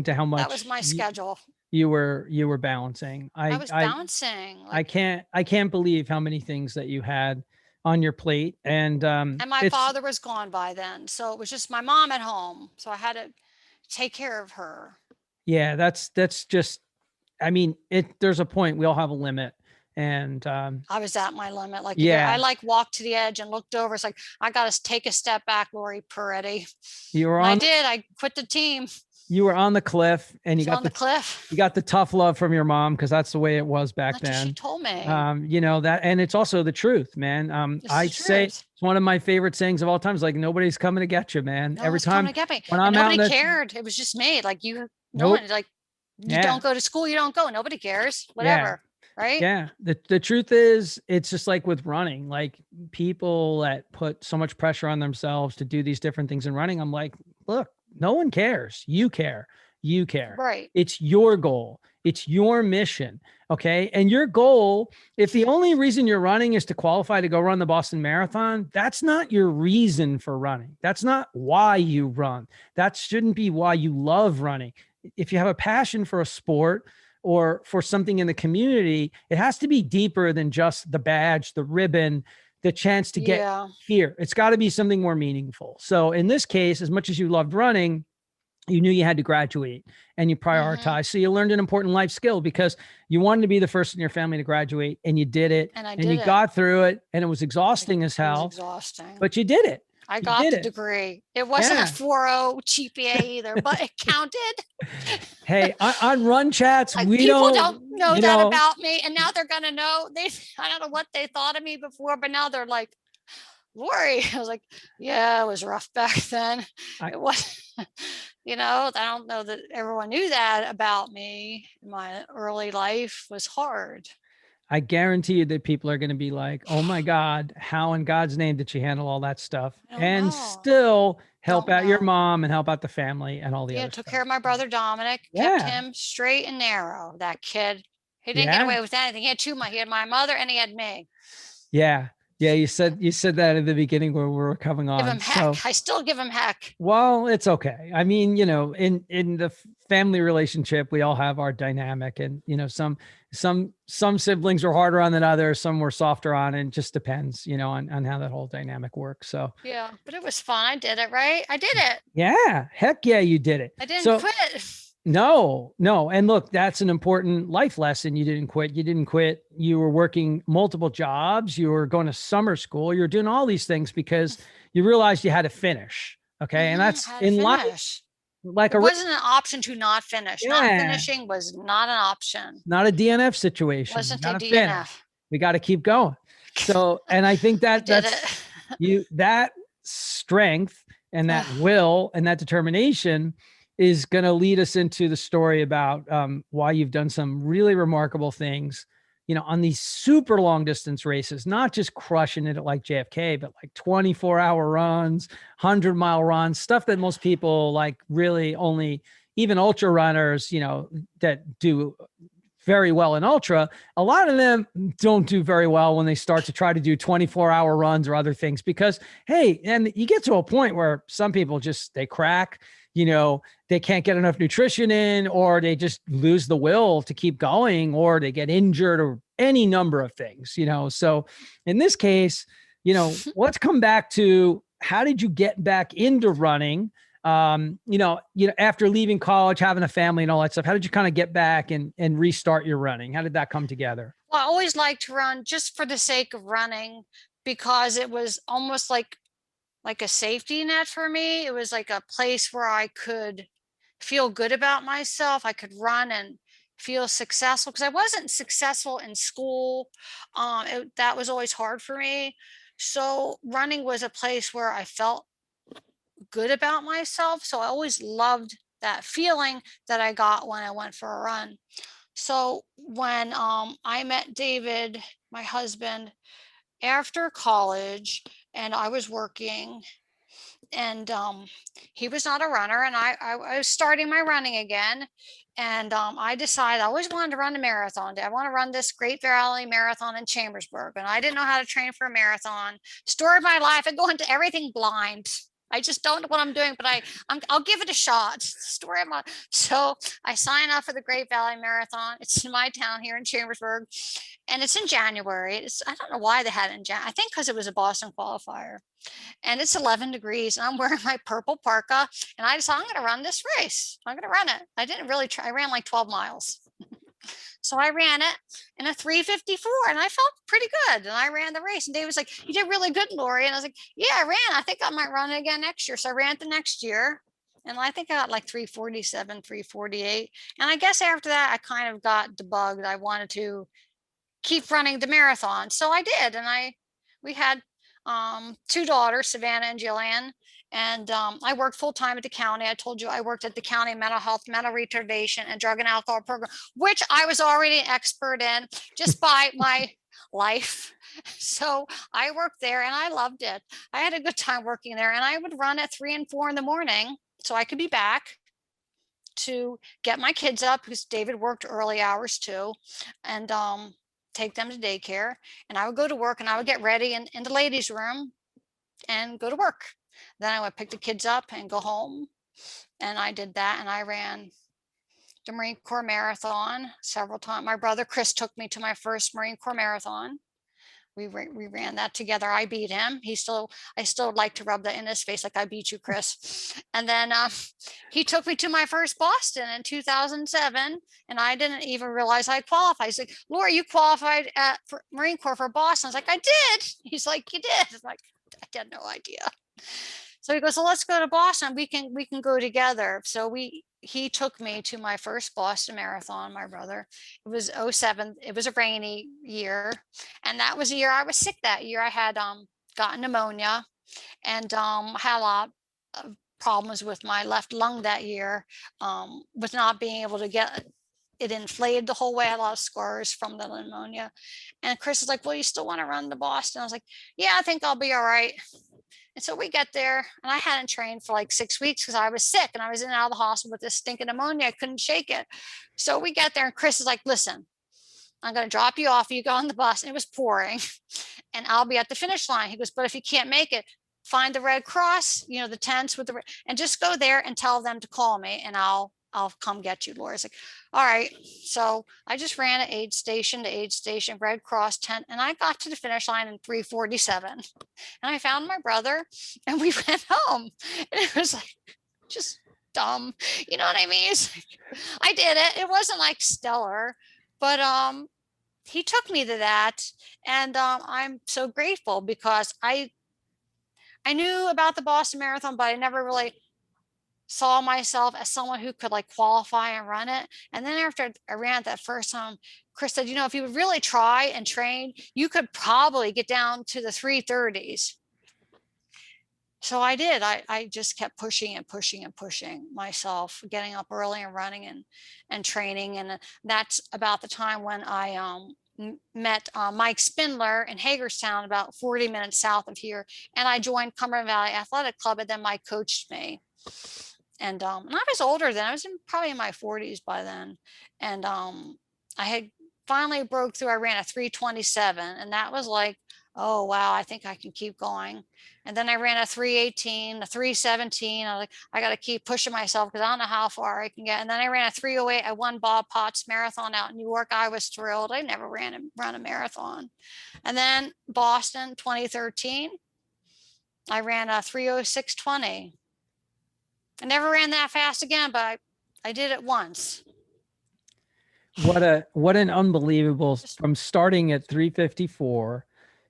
to how much that was my schedule. You were balancing. I was balancing. I can't believe how many things that you had on your plate. And my father was gone by then. So it was just my mom at home. So I had to take care of her. Yeah, that's just, I mean, there's a point, we all have a limit. And I was at my limit. Like, yeah, I like walked to the edge and looked over. It's like, I got to take a step back, Laurie Paretti. you were And I on did. I quit the team. you were on the cliff, and you got on the cliff. you got the tough love from your mom, because that's the way it was back That's what she then. told me. You know that, and it's also the truth, man. I say it's one of my favorite sayings of all times. Like, nobody's coming to get you, man. No Every one's time coming to get me. when And I'm out, nobody cared. It was just me. Like, no Nope. one, like, you Yeah. don't go to school, you don't go. Nobody cares. Whatever. Right? Yeah. The truth is, it's just like with running, like people that put so much pressure on themselves to do these different things in running. I'm like, look, no one cares. You care. You care. Right. It's your goal. It's your mission. Okay. And your goal, if the only reason you're running is to qualify to go run the Boston Marathon, that's not your reason for running. That's not why you run. That shouldn't be why you love running. If you have a passion for a sport or for something in the community, it has to be deeper than just the badge, the ribbon, the chance to get here. It's got to be something more meaningful. So in this case, as much as you loved running, you knew you had to graduate, and you prioritized. So you learned an important life skill, because you wanted to be the first in your family to graduate, and you did it, and you got through it, and it was exhausting as hell. It was exhausting. But you did it. I got the degree. It wasn't a 4.0 GPA either, but it counted. Hey, on RunChats, like, people don't know that about me, and now they're gonna know. I don't know what they thought of me before, but now they're like, Laurie. I was like, yeah, it was rough back then. It was, I don't know that everyone knew that about me. My early life was hard. I guarantee you that people are going to be like, oh my God, how in God's name did she handle all that stuff and still help out your mom and help out the family and all the other took stuff. care of my brother Dominic, kept him straight and narrow. That kid, he didn't get away with anything. He had he had my mother and he had me. Yeah. Yeah, you said that at the beginning where we were coming on. Give him heck. So, I still give him heck. Well, it's okay. I mean, in the family relationship, we all have our dynamic, and some siblings are harder on than others, some were softer on, and it just depends, on how that whole dynamic works. So yeah, but it was fun. I did it, right? I did it. Yeah, heck yeah, you did it. I didn't quit. No. And look, that's an important life lesson. You didn't quit. You were working multiple jobs. You were going to summer school. You're doing all these things because you realized you had to finish. Okay. And that's in life. Like, it wasn't an option to not finish. Not finishing was not an option. Not a DNF situation. Wasn't a DNF. We got to keep going. So, and I think that that strength and that will and that determination is going to lead us into the story about why you've done some really remarkable things, on these super long distance races, not just crushing it like JFK, but like 24-hour runs, 100-mile runs, stuff that most people like really only, even ultra runners, that do very well in ultra, a lot of them don't do very well when they start to try to do 24-hour runs or other things, because, hey, and you get to a point where some people they crack, they can't get enough nutrition in, or they just lose the will to keep going, or they get injured, or any number of things, So in this case, let's come back to, how did you get back into running? After leaving college, having a family and all that stuff, how did you kind of get back and restart your running? How did that come together? Well, I always liked to run just for the sake of running, because it was almost like a safety net for me. It was like a place where I could feel good about myself. I could run and feel successful, because I wasn't successful in school. That was always hard for me. So running was a place where I felt good about myself. So I always loved that feeling that I got when I went for a run. So when I met David, my husband, after college, and I was working, and he was not a runner, and I was starting my running again, and I decided I always wanted to run a marathon. I want to run this Great Valley Marathon in Chambersburg, and I didn't know how to train for a marathon. Story of my life, I go into everything blind. I just don't know what I'm doing, but I'll give it a shot. It's the story of my, so I sign up for the Great Valley Marathon. It's in my town here in Chambersburg, and it's in January. I don't know why they had it in January. I think because it was a Boston qualifier, and it's 11 degrees, and I'm wearing my purple parka, and I decided I'm going to run this race. I'm going to run it. I didn't really try. I ran like 12 miles. So I ran it in a 3:54, and I felt pretty good. And I ran the race. And Dave was like, "You did really good, Laurie." And I was like, "Yeah, I ran. I think I might run it again next year." So I ran it the next year. And I think I got like 3:47, 3:48. And I guess after that, I kind of got debugged. I wanted to keep running the marathon. So I did. And we had two daughters, Savannah and Jillian. And I worked full time at the county. I told you I worked at the county mental health, mental retardation, and drug and alcohol program, which I was already an expert in just by my life. So I worked there and I loved it. I had a good time working there, and I would run at 3 and 4 in the morning so I could be back to get my kids up, because David worked early hours too, and take them to daycare. And I would go to work, and I would get ready in the ladies' room and go to work. Then I would pick the kids up and go home. And I did that. And I ran the Marine Corps Marathon several times. My brother Chris took me to my first Marine Corps Marathon. We ran that together. I beat him. I still like to rub that in his face, like, "I beat you, Chris." And then he took me to my first Boston in 2007, and I didn't even realize I qualified. He's like, "Laurie, you qualified for Marine Corps for Boston." I was like, "I did." He's like, "You did?" I'm like, "I had no idea." So he goes, "Well, let's go to Boston. We can go together." So he took me to my first Boston Marathon, my brother. It was 07. It was a rainy year. And that was the year I was sick that year. I had gotten pneumonia, and had a lot of problems with my left lung that year, with not being able to get it inflated the whole way. I had a lot of scars from the pneumonia. And Chris is like, "Well, you still want to run to Boston?" I was like, "Yeah, I think I'll be all right." And so we get there, and I hadn't trained for like 6 weeks because I was sick, and I was in and out of the hospital with this stinking pneumonia. I couldn't shake it. So we get there, and Chris is like, "Listen, I'm going to drop you off. You go on the bus." And it was pouring, and I'll be at the finish line. He goes, "But if you can't make it, find the Red Cross, the tents with and just go there and tell them to call me, and I'll come get you." Laura's like, "All right." So I just ran at aid station to aid station, Red Cross tent, and I got to the finish line in 3:47. And I found my brother, and we went home. And it was like, just dumb. You know what I mean? I did it. It wasn't like stellar, but he took me to that, and I'm so grateful, because I knew about the Boston Marathon, but I never really saw myself as someone who could like qualify and run it. And then after I ran it that first time, Chris said, "If you would really try and train, you could probably get down to the 3:30s." So I did. I just kept pushing and pushing and pushing myself, getting up early and running and training. And that's about the time when I met Mike Spindler in Hagerstown, about 40 minutes south of here. And I joined Cumberland Valley Athletic Club, and then Mike coached me. And I was older then. I was probably in my 40s by then. And I had finally broke through. I ran a 3:27, and that was like, "Oh, wow, I think I can keep going." And then I ran a 3:18, a 3:17. I was like, I got to keep pushing myself, because I don't know how far I can get. And then I ran a 3:08. I won Bob Potts Marathon out in New York. I was thrilled. I never run a marathon. And then Boston 2013, I ran a 3:06:20. I never ran that fast again, but I did it once. What an unbelievable, from starting at 3:54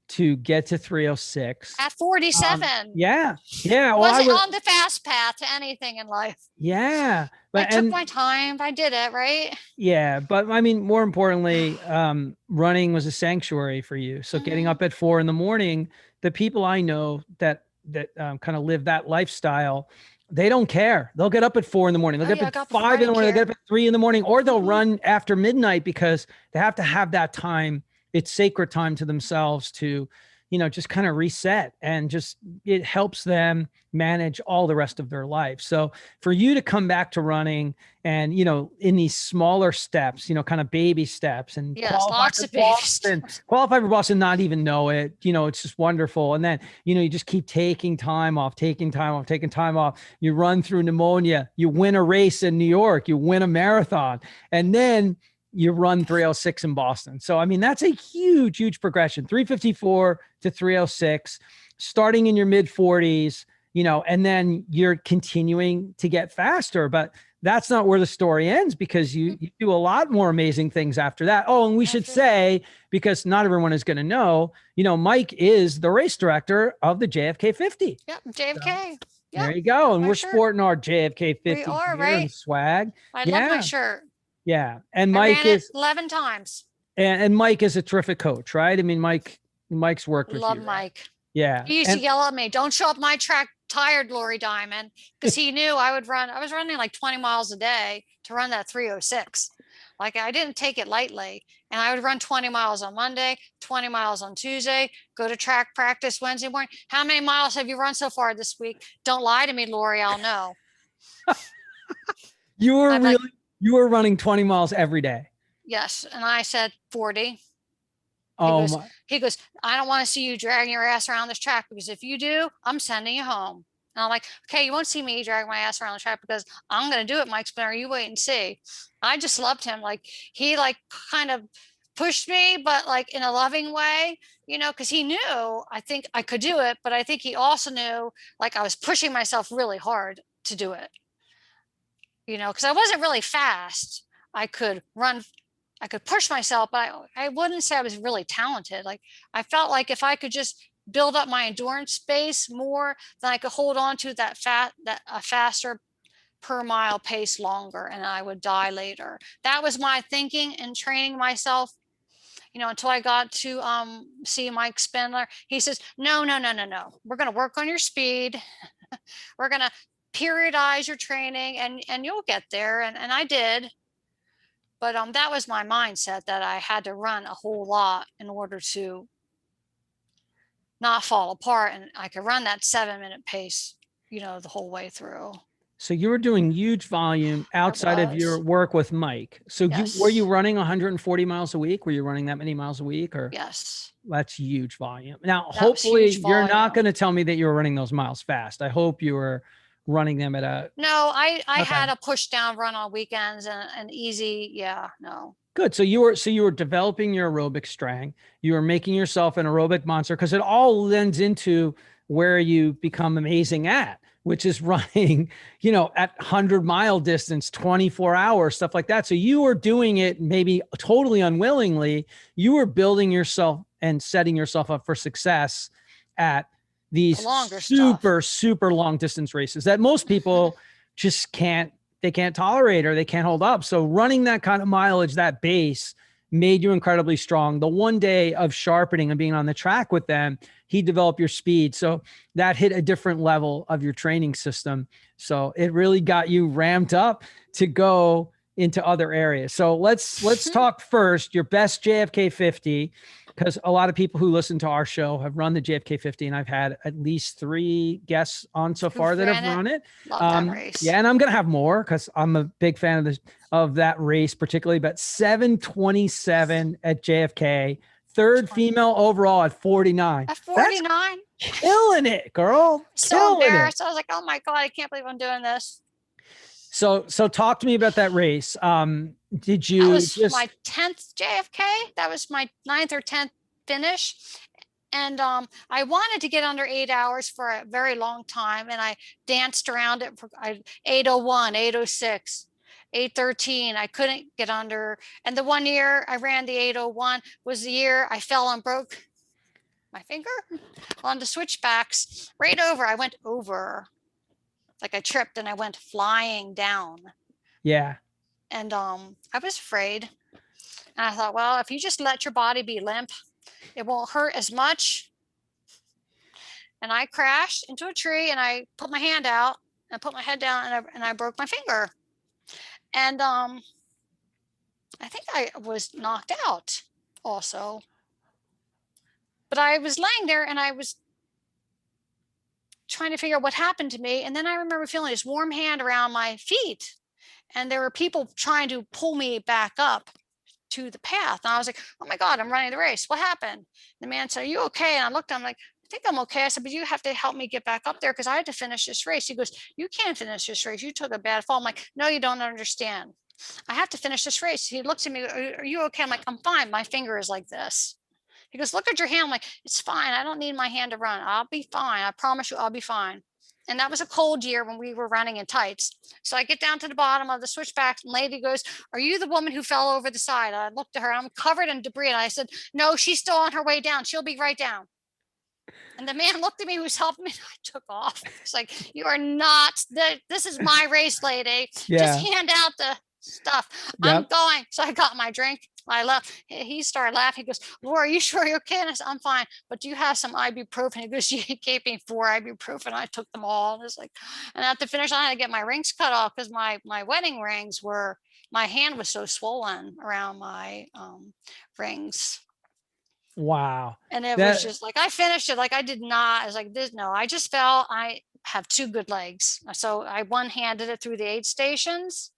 to get to 3:06 at 47. Yeah. Well, wasn't on the fast path to anything in life. Yeah. But I took my time. I did it, right? Yeah. But I mean, more importantly, running was a sanctuary for you. So getting up at 4 a.m, the people I know that kind of live that lifestyle, they don't care. They'll get up at 4 a.m. They'll get up at 5 a.m. They'll get up at 3 a.m, or they'll run after midnight, because they have to have that time. It's sacred time to themselves to, just kind of reset, and just it helps them manage all the rest of their life. So for you to come back to running and, in these smaller steps, kind of baby steps, and Yes, lots of baby steps. qualify for Boston, not even know it, it's just wonderful. And then, you just keep taking time off, taking time off, taking time off. You run through pneumonia, you win a race in New York, you win a marathon, and then you run 306 in Boston. So, I mean, that's a huge, huge progression, 354 to 306, starting in your mid 40s, and then you're continuing to get faster. But that's not where the story ends, because you do a lot more amazing things after that. Oh, and we should say, because not everyone is going to know, Mike is the race director of the JFK 50. Yep, JFK. So, there you go. And we're sporting our JFK 50 we are, gear and swag. I love my shirt. Yeah. And Mike is 11 times. And Mike is a terrific coach, right? I mean, Mike's worked with you. Love Mike. Right? Yeah. He used to yell at me, "Don't show up my track tired, Laurie Dymond," because he knew I would run. I was running like 20 miles a day to run that 306. Like, I didn't take it lightly. And I would run 20 miles on Monday, 20 miles on Tuesday, go to track practice Wednesday morning. How many miles have you run so far this week? Don't lie to me, Laurie. I'll know. You were running 20 miles every day. Yes. And I said 40. He goes, "I don't want to see you dragging your ass around this track, because if you do, I'm sending you home." And I'm like, "Okay, you won't see me drag my ass around the track, because I'm going to do it, Mike Spinner. You wait and see." I just loved him. Like, he kind of pushed me, but like in a loving way, because he knew I think I could do it, but I think he also knew like I was pushing myself really hard to do it. Because I wasn't really fast. I could run, I could push myself, but I wouldn't say I was really talented. Like, I felt like if I could just build up my endurance base more, then I could hold on to that faster per mile pace longer, and I would die later. That was my thinking and training myself, until I got to see Mike Spindler. He says, no. We're going to work on your speed. We're going to periodize your training, and you'll get there. And I did. But that was my mindset, that I had to run a whole lot in order to not fall apart. And I could run that 7-minute pace, the whole way through. So you were doing huge volume outside of your work with Mike. So were you running 140 miles a week? Were you running that many miles a week? Or yes, that's huge volume. Now, hopefully you're not going to tell me that you were running those miles fast. I hope you were running them at a. No, I had a push down run on weekends and easy. Yeah, no. Good. So you were developing your aerobic strength. You were making yourself an aerobic monster, because it all lends into where you become amazing at, which is running, at 100-mile distance, 24 hours, stuff like that. So you were doing it maybe totally unwillingly. You were building yourself and setting yourself up for success at these super long distance races that most people just can't tolerate, or they can't hold up. So running that kind of mileage, that base, made you incredibly strong. The one day of sharpening and being on the track with them, he developed your speed. So that hit a different level of your training system. So it really got you ramped up to go into other areas. So let's talk first, your best JFK 50, because a lot of people who listen to our show have run the JFK 50, and I've had at least 3 guests on so far that have run it. Love that race. Yeah, and I'm gonna have more, because I'm a big fan of that race particularly. But 7:27 at JFK, third female overall at 49. At 49, that's killing it, girl. So embarrassed. I was like, "Oh my God, I can't believe I'm doing this." So talk to me about that race. Did you? That was my 10th JFK. That was my 9th or 10th finish. And I wanted to get under 8 hours for a very long time. And I danced around it for 8:01, 8:06, 8:13. I couldn't get under. And the one year I ran the 8:01 was the year I fell and broke my finger on the switchbacks right over. I went over. Like, I tripped and I went flying down. Yeah. And I was afraid. And I thought, well, if you just let your body be limp, it won't hurt as much. And I crashed into a tree, and I put my hand out and put my head down, and I broke my finger. And I think I was knocked out also. But I was laying there and I was trying to figure out what happened to me. And then I remember feeling this warm hand around my feet. And there were people trying to pull me back up to the path. And I was like, oh my God, I'm running the race. What happened? The man said, are you okay? And I looked at him like, I think I'm okay. I said, but you have to help me get back up there because I had to finish this race. He goes, you can't finish this race. You took a bad fall. I'm like, no, you don't understand. I have to finish this race. He looks at me, are you okay? I'm like, I'm fine. My finger is like this. He goes, look at your hand. I'm like, it's fine. I don't need my hand to run. I'll be fine. I promise you I'll be fine. And that was a cold year when we were running in tights. So I get down to the bottom of the switchback and lady goes, are you the woman who fell over the side? I looked at her, I'm covered in debris. And I said, no, she's still on her way down. She'll be right down. And the man looked at me who was helping me. And I took off. It's like, you are not, this is my race, lady. Yeah. Just hand out the stuff. Yep. I'm going. So I got my drink. I left. He started laughing. He goes, Laura, are you sure you're okay? And I said, I'm fine. But do you have some ibuprofen? He goes, he gave me 4 ibuprofen. I took them all. And it's like, and at the finish, I had to get my rings cut off because my wedding rings were, my hand was so swollen around my rings. Wow. And it was just like, I finished it. Like I did not, I was like, this, no, I just felt I have 2 good legs. So I one-handed it through the aid stations,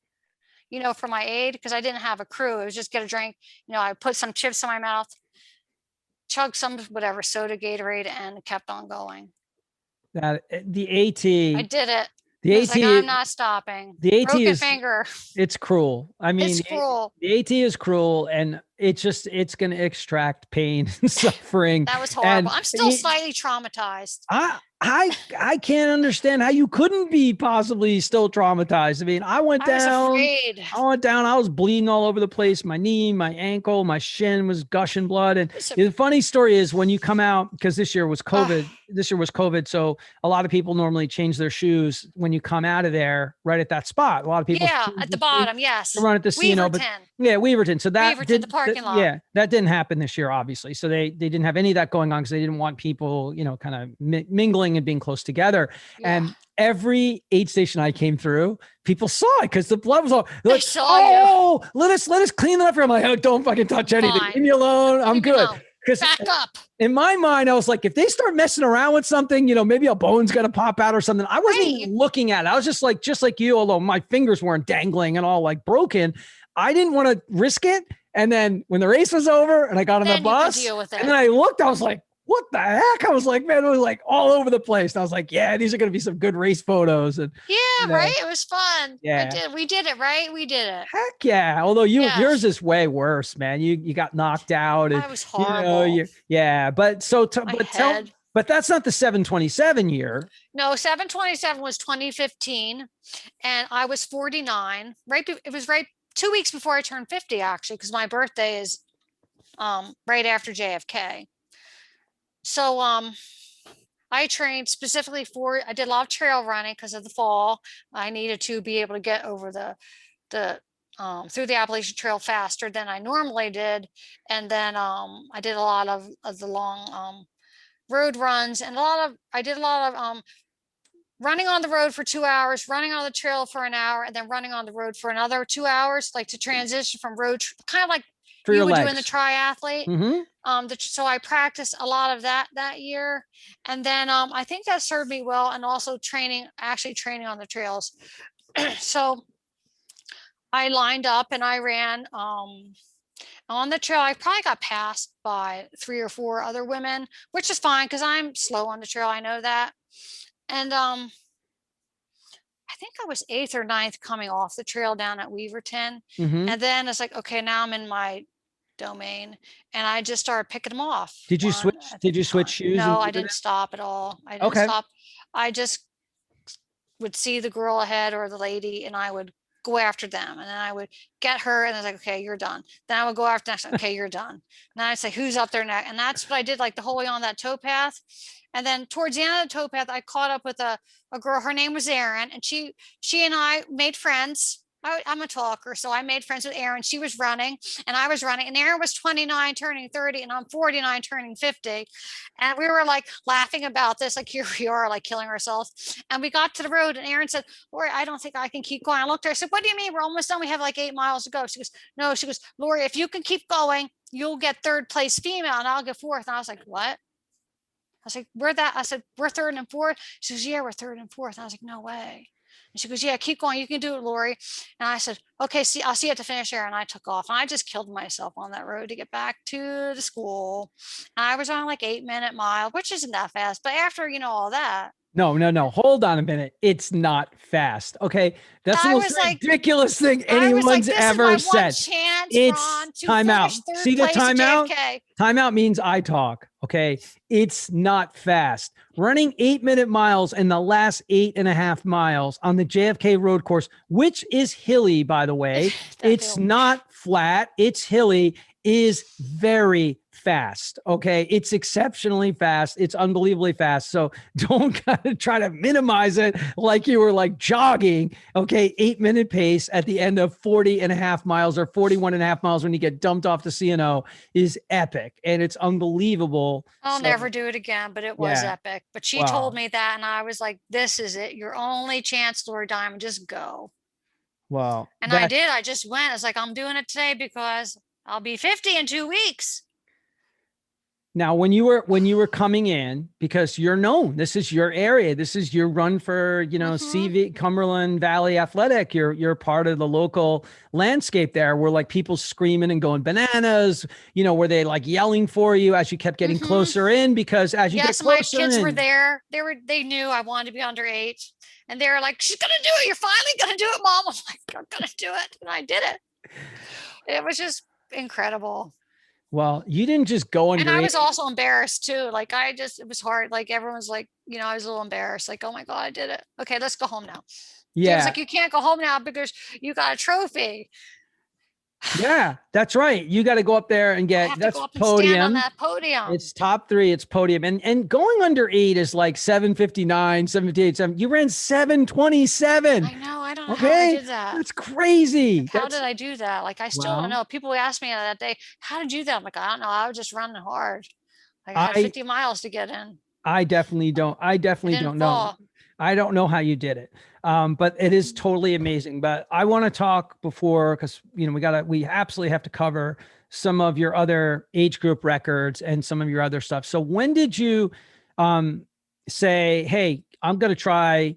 you know, for my aid, because I didn't have a crew. It was just get a drink. You know, I put some chips in my mouth, chugged some whatever soda, Gatorade, and kept on going. That the AT. I did it. The AT. Like, I'm not stopping. The AT Broken is finger. It's cruel. I mean, It's cruel. The AT is cruel, and it's going to extract pain and suffering. That was horrible. I'm still slightly traumatized. I can't understand how you couldn't be possibly still traumatized. I mean, I went down. I was bleeding all over the place. My knee, my ankle, my shin was gushing blood. And the funny story is when you come out, because this year was COVID. So a lot of people normally change their shoes when you come out of there, right at that spot. A lot of people. Yeah, at the bottom. Yes. Run at the casino, but yeah, Weaverton. So that the parking lot. Yeah, that didn't happen this year, obviously. So they didn't have any of that going on because they didn't want people, you know, kind of mingling and being close together. Yeah. And every aid station I came through, people saw it because the blood was all like, let us clean that up here. I'm like, oh, don't fucking touch anything. Leave me alone. I'm good. Because back up. In my mind, I was like, if they start messing around with something, you know, maybe a bone's gonna pop out or something. I wasn't even looking at it. I was just like you, although my fingers weren't dangling and all like broken. I didn't want to risk it. And then when the race was over and I got on the bus, and then I looked, I was like, what the heck? I was like, man, it was like all over the place. And I was like, yeah, these are going to be some good race photos. And yeah, you know, right. It was fun. Yeah. We did it, right? We did it. Heck yeah. Although yours is way worse, man. You got knocked out. And, I was horrible. You know, but that's not the 727 year. No, 727 was 2015 and I was 49. It was right 2 weeks before I turned 50, actually, because my birthday is right after JFK. So I trained specifically I did a lot of trail running because of the fall. I needed to be able to get over through the Appalachian Trail faster than I normally did. And then I did a lot of the long road runs and I did a lot of running on the road for 2 hours, running on the trail for an hour, and then running on the road for another 2 hours, like to transition from road, kind of like you would do in the triathlete. Mm-hmm. So I practiced a lot of that year. And then I think that served me well. And also actually training on the trails. So I lined up and I ran on the trail. I probably got passed by 3 or 4 other women, which is fine because I'm slow on the trail. I know that. And I think I was 8th or 9th coming off the trail down at Weaverton. Mm-hmm. And then it's like, okay, now I'm in my domain and I just started picking them off. Did you switch shoes? No, I didn't stop at all. I didn't stop. I just would see the girl ahead or the lady and I would go after them. And then I would get her and I was like, okay, you're done. Then I would go after next. Okay, you're done. And then I'd say, who's up there next? And that's what I did, like the whole way on that towpath. And then towards the end of the towpath, I caught up with a girl. Her name was Erin, and she and I made friends. I'm a talker, so I made friends with Erin. She was running, and I was running, and Erin was 29, turning 30, and I'm 49, turning 50. And we were like laughing about this, like here we are, like killing ourselves. And we got to the road, and Erin said, Lori, I don't think I can keep going. I looked at her, I said, what do you mean? We're almost done. We have like 8 miles to go. She goes, no, she goes, Lori, if you can keep going, you'll get third place female, and I'll get fourth. And I was like, what? I was like, I said, we're third and fourth. She goes, yeah, we're third and fourth. And I was like, no way. And she goes, yeah, keep going. You can do it, Lori. And I said, okay, I'll see you at the finish there. And I took off, and I just killed myself on that road to get back to the school. And I was on like 8-minute mile, which isn't that fast. But after, all that. No. Hold on a minute. It's not fast. Okay. That's the most ridiculous thing anyone's ever said. It's timeout. See the timeout? Timeout means I talk. Okay. It's not fast. Running 8-minute miles in the last 8.5 miles on the JFK road course, which is hilly, by the way. It's not flat. It's hilly, is very fast. Okay. It's exceptionally fast. It's unbelievably fast. So don't try to minimize it like you were like jogging. Okay. 8-minute pace at the end of 40.5 miles or 41.5 miles when you get dumped off the CNO is epic. And it's unbelievable. I'll never do it again, but it was epic. But she told me that, and I was like, this is it. Your only chance, Laurie Dymond, just go. Wow. And I did. I just went. It's like, I'm doing it today because I'll be 50 in 2 weeks. Now, when you were coming in, because you're known, this is your area, this is your run for, CV, Cumberland Valley Athletic. You're part of the local landscape there, where like people screaming and going bananas. Were they like yelling for you as you kept getting closer in? Because as you get closer, my kids were there. They knew I wanted to be under 8, and they were like, "She's gonna do it. You're finally gonna do it, Mom." I'm like, "I'm gonna do it," and I did it. It was just incredible. Well, you didn't just go under. And I was also embarrassed too. Like it was hard. Like everyone's like, I was a little embarrassed. Like, oh my God, I did it. Okay, let's go home now. Yeah. It was like, you can't go home now because you got a trophy. Yeah, that's right. You got to go up there and that's podium. Stand on that podium. It's top 3. It's podium. And going under 8 is like 7:59, 7:58. You ran 7:27. I know. I don't know how I did that. That's crazy. How did I do that? Like, I still don't know. People asked me that day, how did you do that? I'm like, I don't know. I was just running hard. Like, I had 50 miles to get in. I definitely don't know. I don't know how you did it. But it is totally amazing. But I want to talk before, because we absolutely have to cover some of your other age group records and some of your other stuff. So when did you say, hey, I'm going to try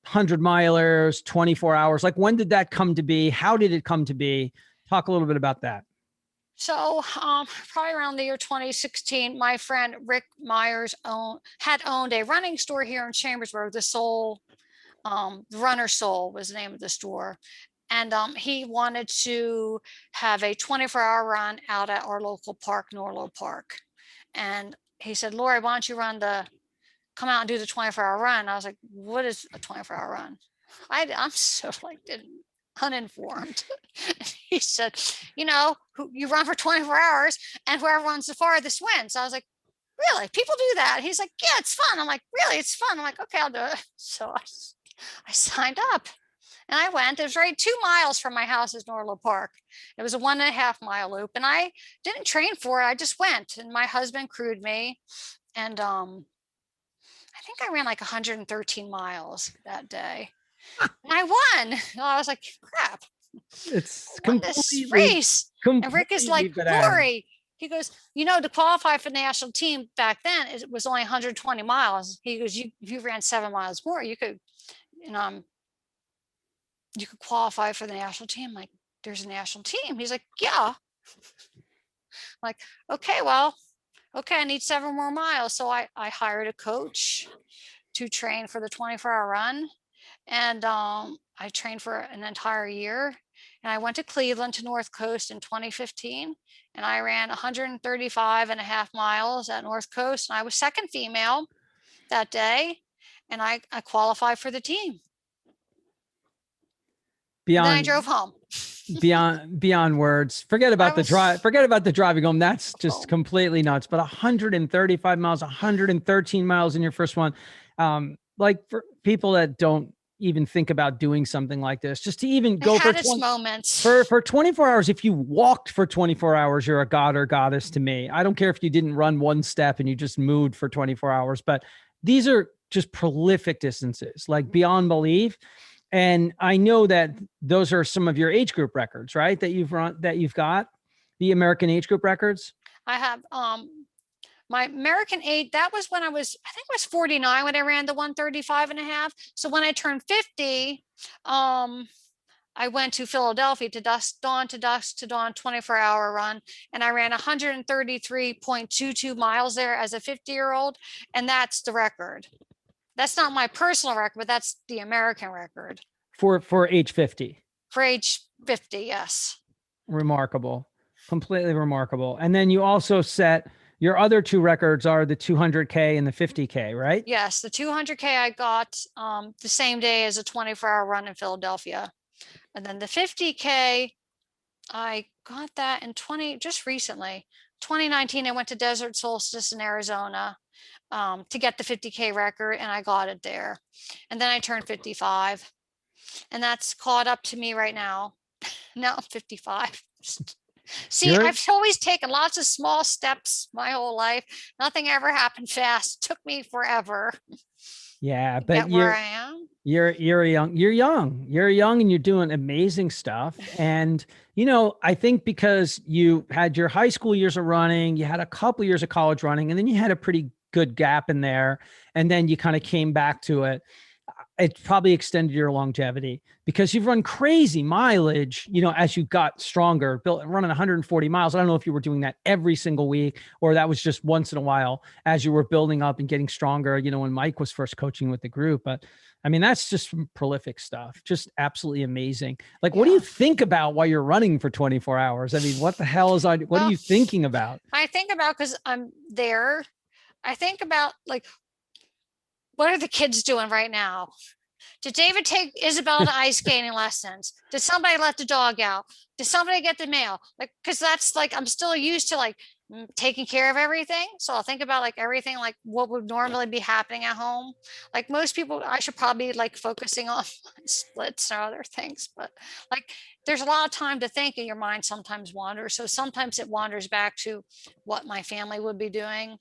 100 milers, 24 hours? Like, when did that come to be? How did it come to be? Talk a little bit about that. So probably around the year 2016, my friend Rick Myers had owned a running store here in Chambersburg. The Soul, Runner Soul was the name of the store. And he wanted to have a 24-hour run out at our local park, Norlow Park. And he said, Lori, why don't you come out and do the 24-hour run? I was like, what is a 24-hour run? I'm so uninformed. He said, you run for 24 hours and whoever runs the farthest wins. I was like, really? People do that? He's like, yeah, it's fun. I'm like, really? It's fun. I'm like, okay, I'll do it. So I signed up and I went. It was right 2 miles from my house is Norlow Park. It was a 1.5 mile loop, and I didn't train for it. I just went, and my husband crewed me. And I think I ran like 113 miles that day. And I won. I was like, crap. It's this race. And Rick is like, Lori, he goes, to qualify for the national team back then, it was only 120 miles. He goes, if you ran 7 miles more, you could qualify for the national team. Like, there's a national team. He's like, yeah. Like, okay, I need 7 more miles. So I hired a coach to train for the 24-hour run. And I trained for an entire year. And I went to Cleveland to North Coast in 2015. And I ran 135.5 miles at North Coast. And I was second female that day. And I qualified for the team. Then I drove home. beyond words. Forget about the drive. Forget about the driving home. That's just completely nuts. But 135 miles, 113 miles in your first one. Like, for people that don't even think about doing something like this, just to even It go had its moments. for 24 hours. If you walked for 24 hours, you're a god or goddess to me. I don't care if you didn't run one step and you just moved for 24 hours, but these are just prolific distances, like beyond belief. And I know that those are some of your age group records, right? That you've got the American age group records. I have my American age, that was when I think I was 49 when I ran the 135 and a half. So when I turned 50, I went to Philadelphia to dusk to dawn 24-hour run, and I ran 133.22 miles there as a 50-year-old, and that's the record. That's not my personal record, but that's the American record For age 50. for age 50. Yes. Remarkable, completely remarkable. And then you also set your other two records are the 200K and the 50K, right? Yes, the 200K I got the same day as a 24-hour run in Philadelphia. And then the 50K, I got that in just recently, 2019. I went to Desert Solstice in Arizona to get the 50K record, and I got it there. And then I turned 55, and that's caught up to me right now. Now I'm 55. See, I've always taken lots of small steps my whole life. Nothing ever happened fast. It took me forever. Yeah, but where I am. You're young and you're doing amazing stuff. And, I think because you had your high school years of running, you had a couple years of college running, and then you had a pretty good gap in there. And then you kind of came back to it. It probably extended your longevity because you've run crazy mileage, as you got stronger, running 140 miles. I don't know if you were doing that every single week or that was just once in a while as you were building up and getting stronger, when Mike was first coaching with the group. But I mean, that's just prolific stuff. Just absolutely amazing. Like, what do you think about while you're running for 24 hours? I mean, what the hell what are you thinking about? I think about, because I'm there, I think about like, what are the kids doing right now? Did David take Isabel to ice skating lessons? Did somebody let the dog out? Did somebody get the mail? Like, because that's like, I'm still used to like taking care of everything. So I'll think about like everything, like what would normally be happening at home. Like most people, I should probably like focusing on splits or other things, but like there's a lot of time to think and your mind sometimes wanders. So sometimes it wanders back to what my family would be doing.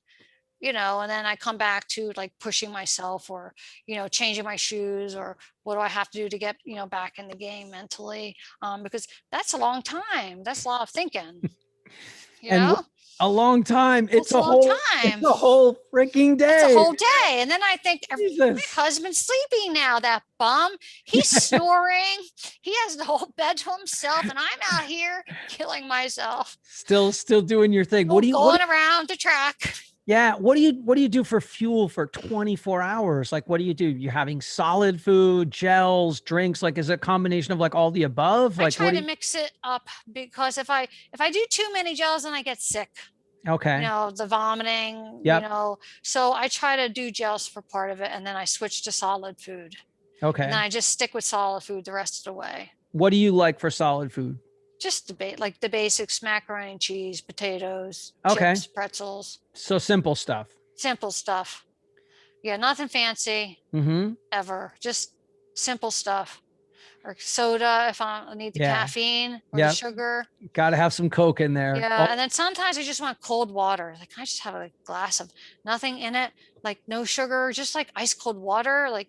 And then I come back to like pushing myself or, changing my shoes or what do I have to do to get, back in the game mentally? Because that's a long time. That's a lot of thinking, a long time. It's a whole freaking day. It's a whole day. And then I think my husband's sleeping now, that bum. He's snoring. He has the whole bed to himself. And I'm out here killing myself. Still doing your thing. Going around the track. Yeah. What do you do for fuel for 24 hours? Like, what do? You're having solid food, gels, drinks? Like, is it a combination of like all the above? I try to mix it up because if I do too many gels, then I get sick. Okay. The vomiting, so I try to do gels for part of it. And then I switch to solid food. Okay. And then I just stick with solid food the rest of the way. What do you like for solid food? Just like the basics: macaroni and cheese, potatoes, okay, chips, pretzels. So simple stuff. Yeah, nothing fancy. Ever. Just simple stuff. Or soda if I need the caffeine or the sugar. Got to have some Coke in there. Yeah, and then sometimes I just want cold water. Like I just have a glass of nothing in it, like no sugar, just like ice cold water, like.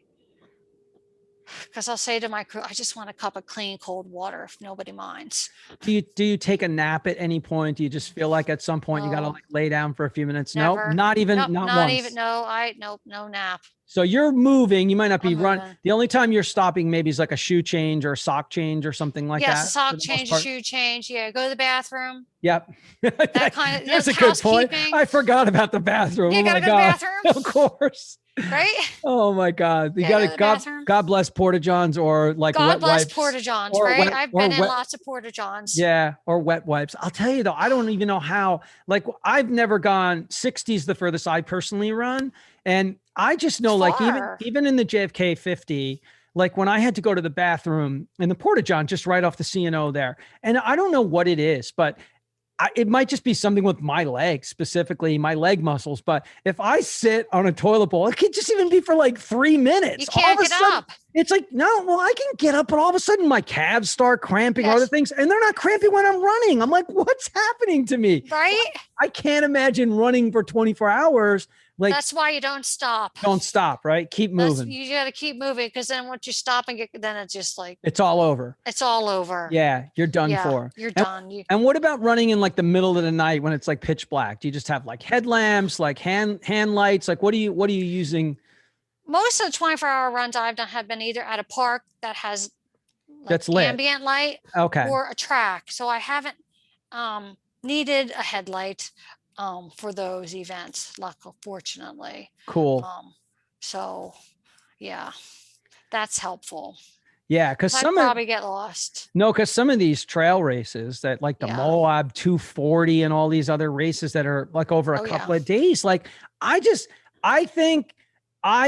Because I'll say to my crew, I just want a cup of clean, cold water if nobody minds. Do you take a nap at any point? Do you just feel like at some point you got to like lay down for a few minutes? Never. No, not once. Even. No nap. So you're moving. You might not be running. The only time you're stopping maybe is like a shoe change or a sock change or something like that. Yes, a sock change, a shoe change. Yeah, go to the bathroom. Yep. That kind of. That's a good point. I forgot about the bathroom. You gotta go to the bathroom. Of course. Right? Oh my God. You got to God bless Porta Johns or like God bless wipes. Porta Johns, right? I've been in lots of Porta Johns. Yeah, or wet wipes. I'll tell you though, I don't even know how. Like I've never gone 60s the furthest I personally run, and I just know like even in the JFK 50, like when I had to go to the bathroom in the Porta John just right off the CNO there, and I don't know what it is, but it might just be something with my legs, specifically my leg muscles. But if I sit on a toilet bowl, it could just even be for like 3 minutes. You can't get up. It's like, no, well, I can get up, but all of a sudden my calves start cramping or Yes. other things, and they're not cramping when I'm running. I'm like, what's happening to me? Right? I can't imagine running for 24 hours. Like, that's why you don't stop. Don't stop, right? Keep moving. You got to keep moving, because then once you stop and get, then it's just like, It's all over. it's all over. Yeah, you're done for. You're done. And what about running in like the middle of the night when it's like pitch black? Do you just have like headlamps, like hand lights? Like what are you using? Most of the 24-hour runs I've done have been either at a park that has like That's lit. ambient light, Okay. or a track. So I haven't needed a headlight for those events, fortunately. Cool. So yeah, that's helpful. Yeah, because I'd probably get lost. No, because some of these trail races that like the Moab 240 and all these other races that are like over a couple of days, like I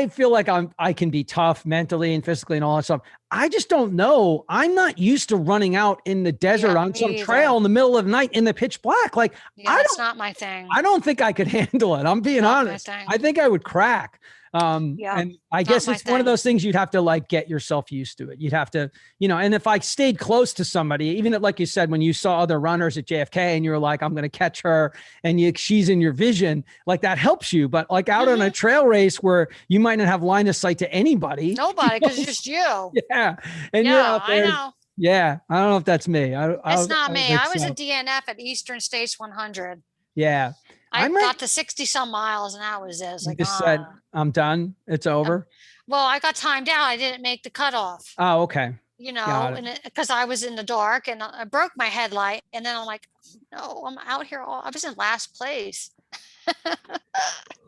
feel like I can be tough mentally and physically and all that stuff. I just don't know. I'm not used to running out in the desert on some trail in the middle of the night in the pitch black. Like, that's not my thing. I don't think I could handle it. I'm being honest. I think I would crack. And I guess it's one of those things you'd have to like get yourself used to it. You'd have to, and if I stayed close to somebody, even if, like you said, when you saw other runners at JFK and you were like, I'm going to catch her and she's in your vision, like that helps you. But like out on a trail race where you might not have line of sight to anybody. Nobody, because it's just you. Yeah. And you're out there. I know. Yeah. I don't know if that's me. It's not me. I was a DNF at Eastern States 100. Yeah. I got to 60 some miles and that was it. Like, just said, I'm done. It's over. Well, I got timed out. I didn't make the cutoff. Oh, okay. And because I was in the dark and I broke my headlight, and then I'm like, no, I'm out here. I was in last place.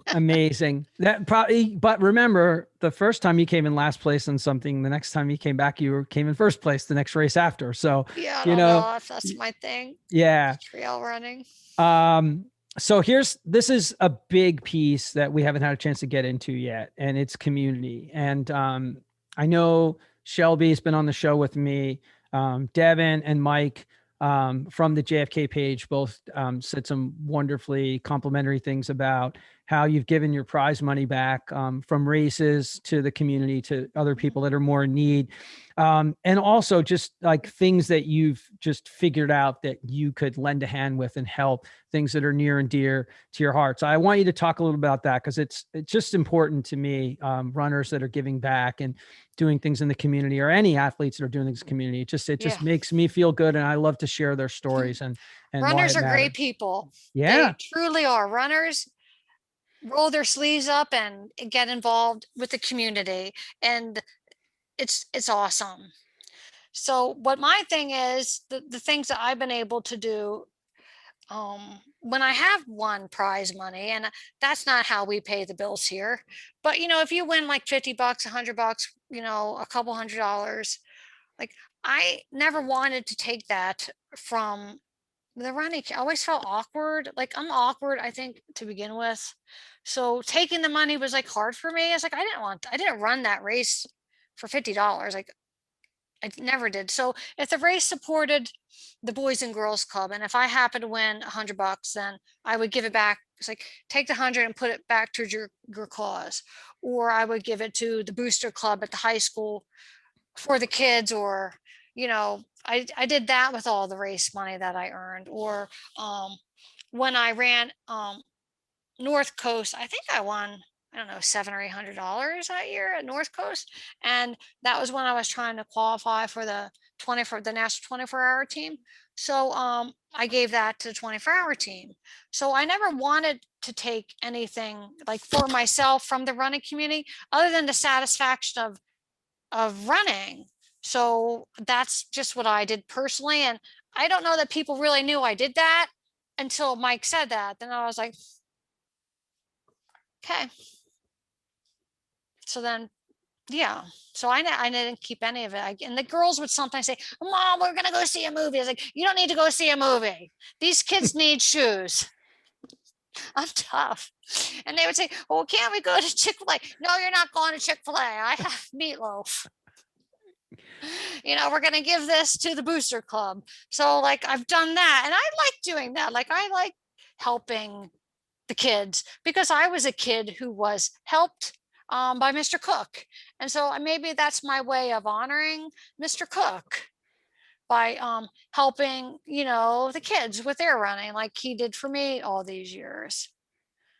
Amazing. That probably, but remember, the first time you came in last place on something, the next time you came back, came in first place the next race after. So yeah, I don't know if that's my thing. Yeah. Trail running. So this is a big piece that we haven't had a chance to get into yet, and it's community. And I know Shelby's been on the show with me. Devin and Mike from the JFK page both said some wonderfully complimentary things about how you've given your prize money back from races to the community, to other people that are more in need. And also just like things that you've just figured out that you could lend a hand with and help, things that are near and dear to your heart. So I want you to talk a little about that, because it's just important to me, runners that are giving back and doing things in the community, or any athletes that are doing things in the community. It just makes me feel good. And I love to share their stories and runners are great people. Yeah, they truly are. Runners roll their sleeves up and get involved with the community, and it's awesome. So what my thing is, the things that I've been able to do when I have won prize money, and that's not how we pay the bills here, but if you win like $50, $100, a couple $100, like I never wanted to take that from the running. I always felt awkward. Like I'm awkward, I think, to begin with. So taking the money was like hard for me. I was like, I didn't run that race for $50. Like I never did. So if the race supported the Boys and Girls Club, and if I happen to win $100, then I would give it back. It's like, take the 100 and put it back towards your cause. Or I would give it to the booster club at the high school for the kids, or I did that with all the race money that I earned. Or when I ran North Coast, I think I won, I don't know, $700 or $800 that year at North Coast, and that was when I was trying to qualify for the national 24-hour team. So I gave that to the 24-hour team. So I never wanted to take anything like for myself from the running community, other than the satisfaction of running. So that's just what I did personally, and I don't know that people really knew I did that until Mike said that. Then I was like, okay. So then, yeah. So I didn't keep any of it. And the girls would sometimes say, Mom, we're going to go see a movie. I was like, you don't need to go see a movie. These kids need shoes. I'm tough. And they would say, well, can't we go to Chick-fil-A? No, you're not going to Chick-fil-A. I have meatloaf. we're going to give this to the booster club. So like I've done that, and I like doing that. Like I like helping the kids because I was a kid who was helped by Mr. Cook. And so maybe that's my way of honoring Mr. Cook by helping, the kids with their running like he did for me all these years.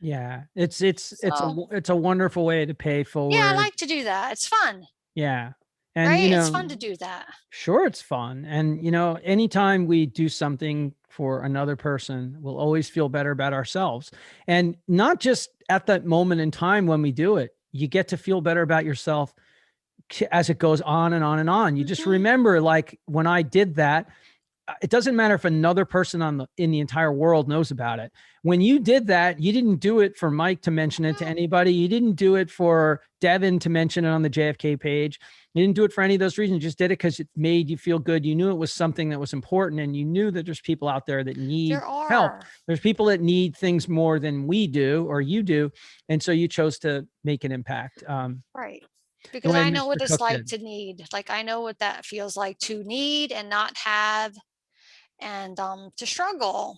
Yeah, it's So it's a wonderful way to pay yeah, I forward. like to do that. It's fun, Yeah. And right? It's fun to do that. sure it's fun. And anytime we do something for another person, we'll always feel better about ourselves. And not just at that moment in time when we do it. You get to feel better about yourself as it goes on and on and on. You just remember, like, when I did that, it doesn't matter if another person in the entire world knows about it. When you did that, you didn't do it for Mike to mention it to anybody. You didn't do it for Devin to mention it on the JFK page. You didn't do it for any of those reasons. You just did it because it made you feel good. You knew it was something that was important, and you knew that there's people out there that need There help. are. There's people that need things more than we do or you do. And so you chose to make an impact. Right. The Because way I know Mr. what it's Cook like did. to need. Like I know what that feels like to need and not have, and to struggle.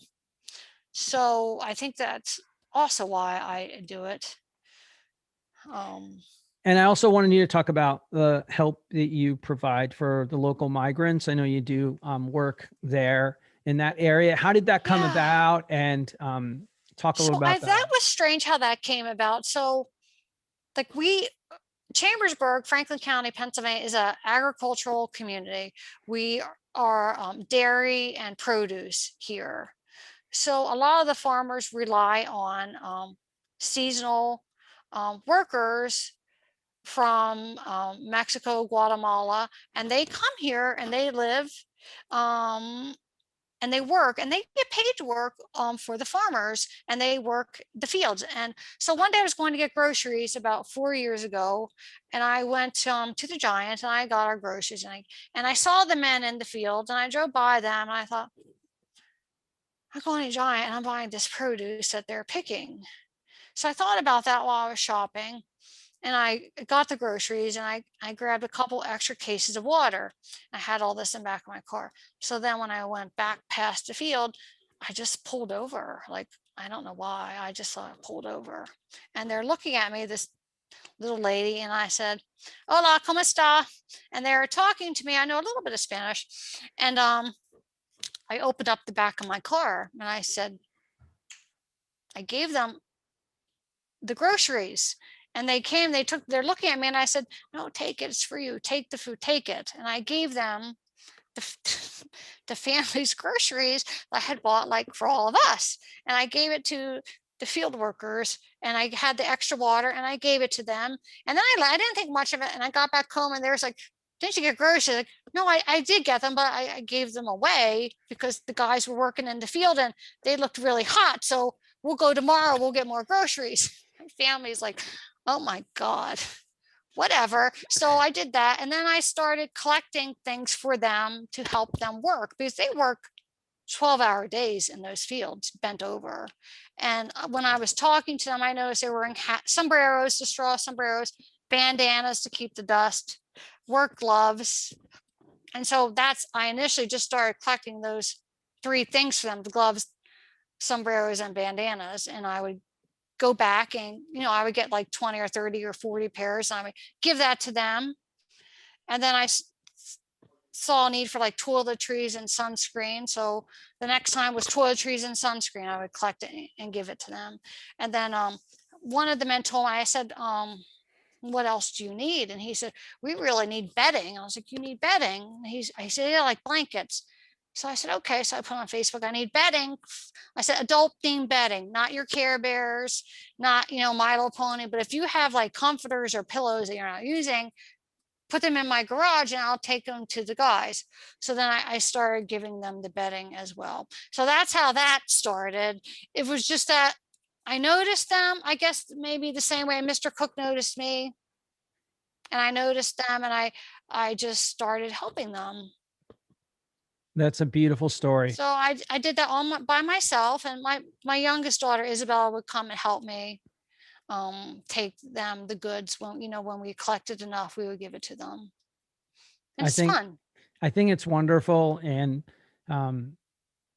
So I think that's also why I do it. Um, And I also wanted you to talk about the help that you provide for the local migrants. I know you do work there in that area. How did that come yeah. about? And talk a little So about that that. was strange how that came about. So like Chambersburg, Franklin County, Pennsylvania is a agricultural community. We are dairy and produce here. So a lot of the farmers rely on seasonal workers from Mexico, Guatemala, and they come here and they live um, and they work and they get paid to work for the farmers, and they work the fields. And so one day I was going to get groceries about 4 years ago, and I went to the Giant and I got our groceries, and I saw the men in the fields, and I drove by them and I thought, I'm going to Giant and I'm buying this produce that they're picking. So I thought about that while I was shopping, and I got the groceries, and I grabbed a couple extra cases of water. I had all this in the back of my car. So then when I went back past the field, I just pulled over. Like, I don't know why. I just pulled over. And they're looking at me, this little lady, and I said, Hola, ¿cómo está? And they're talking to me. I know a little bit of Spanish. And I opened up the back of my car and I said, I gave them the groceries, and they're looking at me, and I said, no, take it, it's for you, take the food, take it. And I gave them the, the family's groceries that I had bought like for all of us, and I gave it to the field workers, and I had the extra water and I gave it to them. And then I didn't think much of it, and I got back home and there's like, didn't you get groceries? Like, no, I did get them, but I gave them away because the guys were working in the field and they looked really hot, so we'll go tomorrow, we'll get more groceries. My family's like, oh my God, whatever. So I did that. And then I started collecting things for them to help them work, because they work 12-hour days in those fields, bent over. And when I was talking to them, I noticed they were wearing sombreros, the straw sombreros, bandanas to keep the dust, work gloves. And so I initially just started collecting those three things for them: the gloves, sombreros, and bandanas. And I would go back and, I would get like 20 or 30 or 40 pairs, and I would give that to them. And then I saw a need for like toiletries and sunscreen. So the next time was toiletries and sunscreen. I would collect it and give it to them. And then one of the men told me, I said, what else do you need? And he said, we really need bedding. I was like, you need bedding? I said, yeah, like blankets. So I said, okay. So I put on Facebook, I need bedding. I said, adult themed bedding, not your Care Bears, not, My Little Pony. But if you have like comforters or pillows that you're not using, put them in my garage and I'll take them to the guys. So then I started giving them the bedding as well. So that's how that started. It was just that I noticed them, I guess maybe the same way Mr. Cook noticed me. And I noticed them, and I just started helping them. That's a beautiful story. So I did that all by myself, and my youngest daughter Isabella would come and help me take them the goods when we collected enough, we would give it to them. And it's fun. I think it's wonderful. And,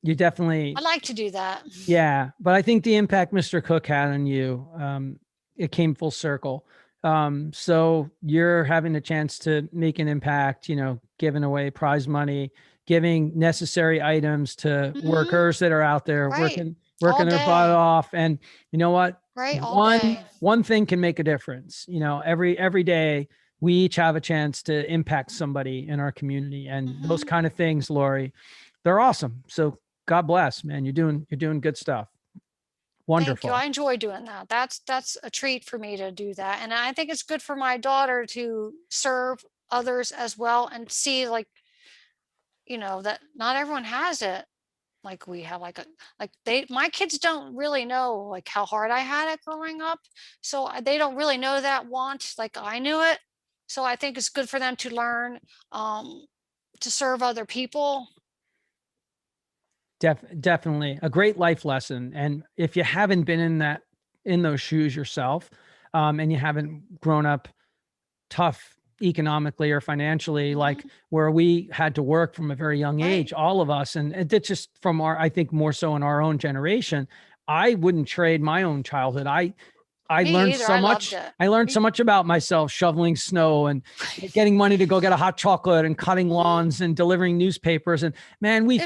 you definitely, I like to do that. yeah, but I think the impact Mr. Cook had on you, it came full circle. So you're having a chance to make an impact, giving away prize money, giving necessary items to workers that are out there Right. working their butt off. And you know what? Right. All day. One thing can make a difference. Every day we each have a chance to impact somebody in our community, and those kind of things, Laurie, they're awesome. So God bless, man. You're doing good stuff. Wonderful. Thank you. I enjoy doing that. That's a treat for me to do that. And I think it's good for my daughter to serve others as well and see that not everyone has it like we have. My kids don't really know like how hard I had it growing up. So they don't really know that want like I knew it. So I think it's good for them to learn to serve other people. Definitely a great life lesson. And if you haven't been in those shoes yourself, and you haven't grown up tough economically or financially, like where we had to work from a very young age, all of us, and it's just from I think more so in our own generation, I wouldn't trade my own childhood. I learned so much. I learned so much about myself, shoveling snow and getting money to go get a hot chocolate and cutting lawns and delivering newspapers. And man, we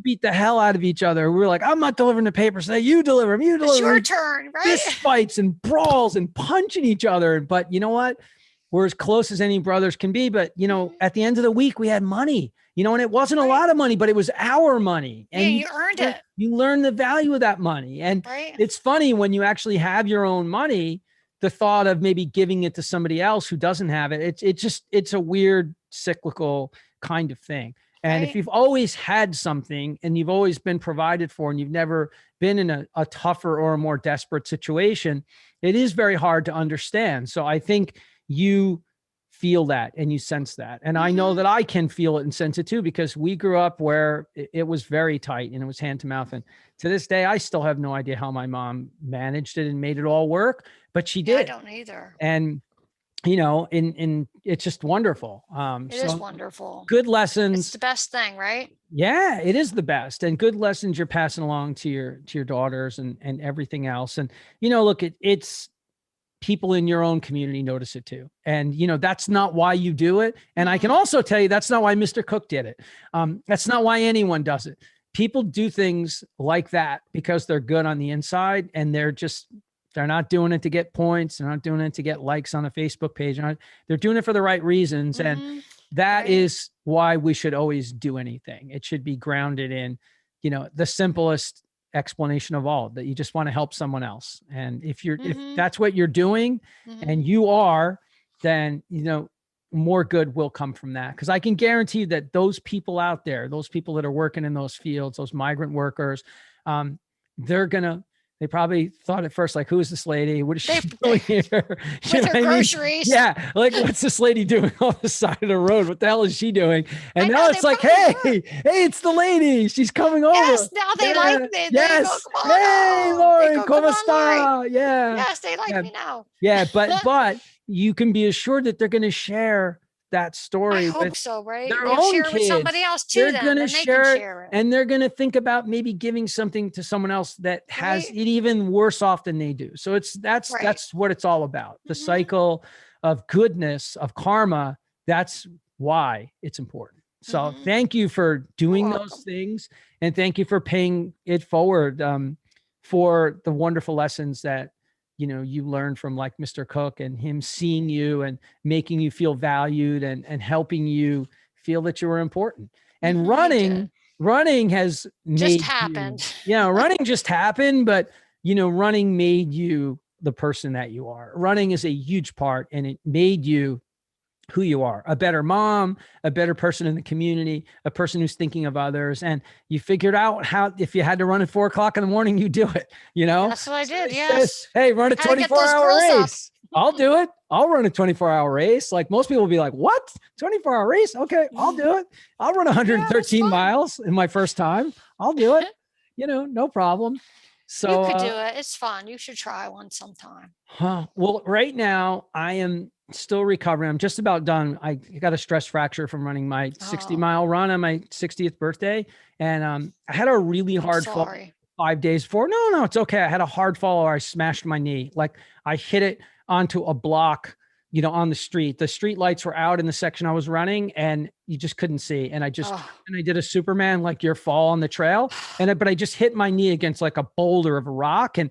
beat the hell out of each other. We were like, I'm not delivering the papers today. You deliver them. You deliver. It's your turn, right? Fist fights and brawls and punching each other. But you know what? We're as close as any brothers can be. But at the end of the week, we had money. And it wasn't a lot of money, but it was our money. And you earned it. You learn the value of that money. And it's funny when you actually have your own money, the thought of maybe giving it to somebody else who doesn't have it, it's a weird cyclical kind of thing. And if you've always had something and you've always been provided for and you've never been in a tougher or a more desperate situation, it is very hard to understand. So I think you feel that and you sense that. And I know that I can feel it and sense it too, because we grew up where it was very tight and it was hand to mouth. And to this day, I still have no idea how my mom managed it and made it all work, but she did. I don't either. And, it's just wonderful. It is wonderful. Good lessons. It's the best thing, right? Yeah, it is the best. And good lessons you're passing along to your daughters and everything else. And, look, it's, people in your own community notice it too. And, that's not why you do it. And I can also tell you, that's not why Mr. Cook did it. That's not why anyone does it. People do things like that because they're good on the inside and they're not doing it to get points. They're not doing it to get likes on a Facebook page. They're doing it for the right reasons. And that is why we should always do anything. It should be grounded in, the simplest explanation of all, that you just want to help someone else. And if that's what you're doing and you are, then, more good will come from that. Cause I can guarantee that those people out there, those people that are working in those fields, those migrant workers, they probably thought at first, like, who is this lady? What is she doing here? With her groceries. Yeah. Like, what's this lady doing on the side of the road? What the hell is she doing? And now it's like, hey, it's the lady. She's coming over. Yes, now they like it. Yes. Hey, Laurie, ¿cómo está? Yeah. Yes, they like me now. Yeah, but you can be assured that they're going to share that story. I hope so, right? Their own share kids. With somebody else too. They're going to share it, and they're going to think about maybe giving something to someone else that has it even worse off than they do. So that's what it's all about. The cycle of goodness, of karma. That's why it's important. So thank you for doing those things, and thank you for paying it forward for the wonderful lessons that you learn from like Mr. Cook and him seeing you and making you feel valued and helping you feel that you were important. And running has just happened. Running just happened, but running made you the person that you are. Running is a huge part, and it made you who you are, a better mom, a better person in the community, a person who's thinking of others. And you figured out how, if you had to run at 4 o'clock in the morning, you do it, That's what I did. Yes. Hey, run a 24-hour race. I'll do it. I'll run a 24-hour race. Like most people will be like, what? 24-hour race? Okay, I'll do it. I'll run 113 miles in my first time. I'll do it. No problem. You So, could do it. It's fun. You should try one sometime. well, right now I am still recovering. I'm just about done. I got a stress fracture from running my 60-mile run on my 60th birthday. And I had a really hard fall Sorry. 5 days before. No, it's okay. I had a hard fall where I smashed my knee. Like I hit it onto a block, on the street. The street lights were out in the section I was running and you just couldn't see. And I did a Superman, like your fall on the trail. But I just hit my knee against like a boulder of a rock. And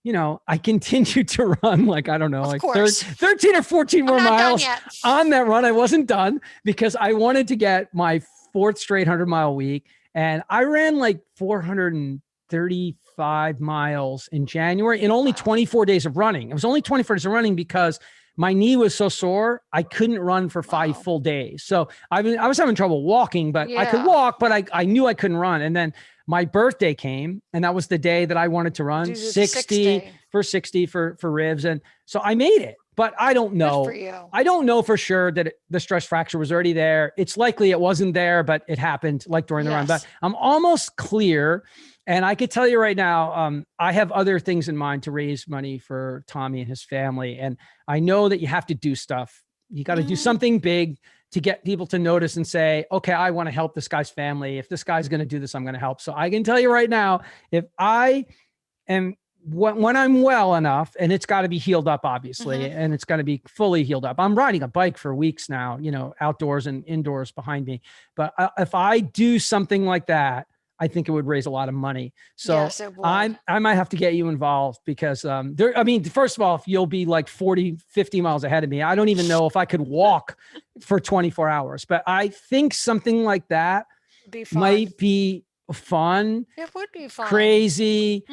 I continued to run like, I don't know, like 13 or 14 more miles on that run. I wasn't done because I wanted to get my 4th straight 100-mile week. And I ran like 435 miles in January in only 24 days of running. It was only 24 days of running because my knee was so sore, I couldn't run for 5 full days. So I was having trouble walking, but I could walk, but I knew I couldn't run. And then my birthday came, and that was the day that I wanted to run 60 for ribs. And so I made it, but I don't know. Good for you. I don't know for sure that the stress fracture was already there. It's likely it wasn't there, but it happened like during the run. But I'm almost clear. And I could tell you right now, I have other things in mind to raise money for Tommy and his family. And I know that you have to do stuff. You got to do something big to get people to notice and say, okay, I want to help this guy's family. If this guy's going to do this, I'm going to help. So I can tell you right now, if I am, when I'm well enough, and it's got to be healed up, obviously, and it's got to be fully healed up. I'm riding a bike for weeks now, outdoors and indoors behind me. But if I do something like that, I think it would raise a lot of money. So I might have to get you involved because first of all, if you'll be like 40, 50 miles ahead of me, I don't even know if I could walk for 24 hours, but I think something like that might be fun. It would be fun. Crazy.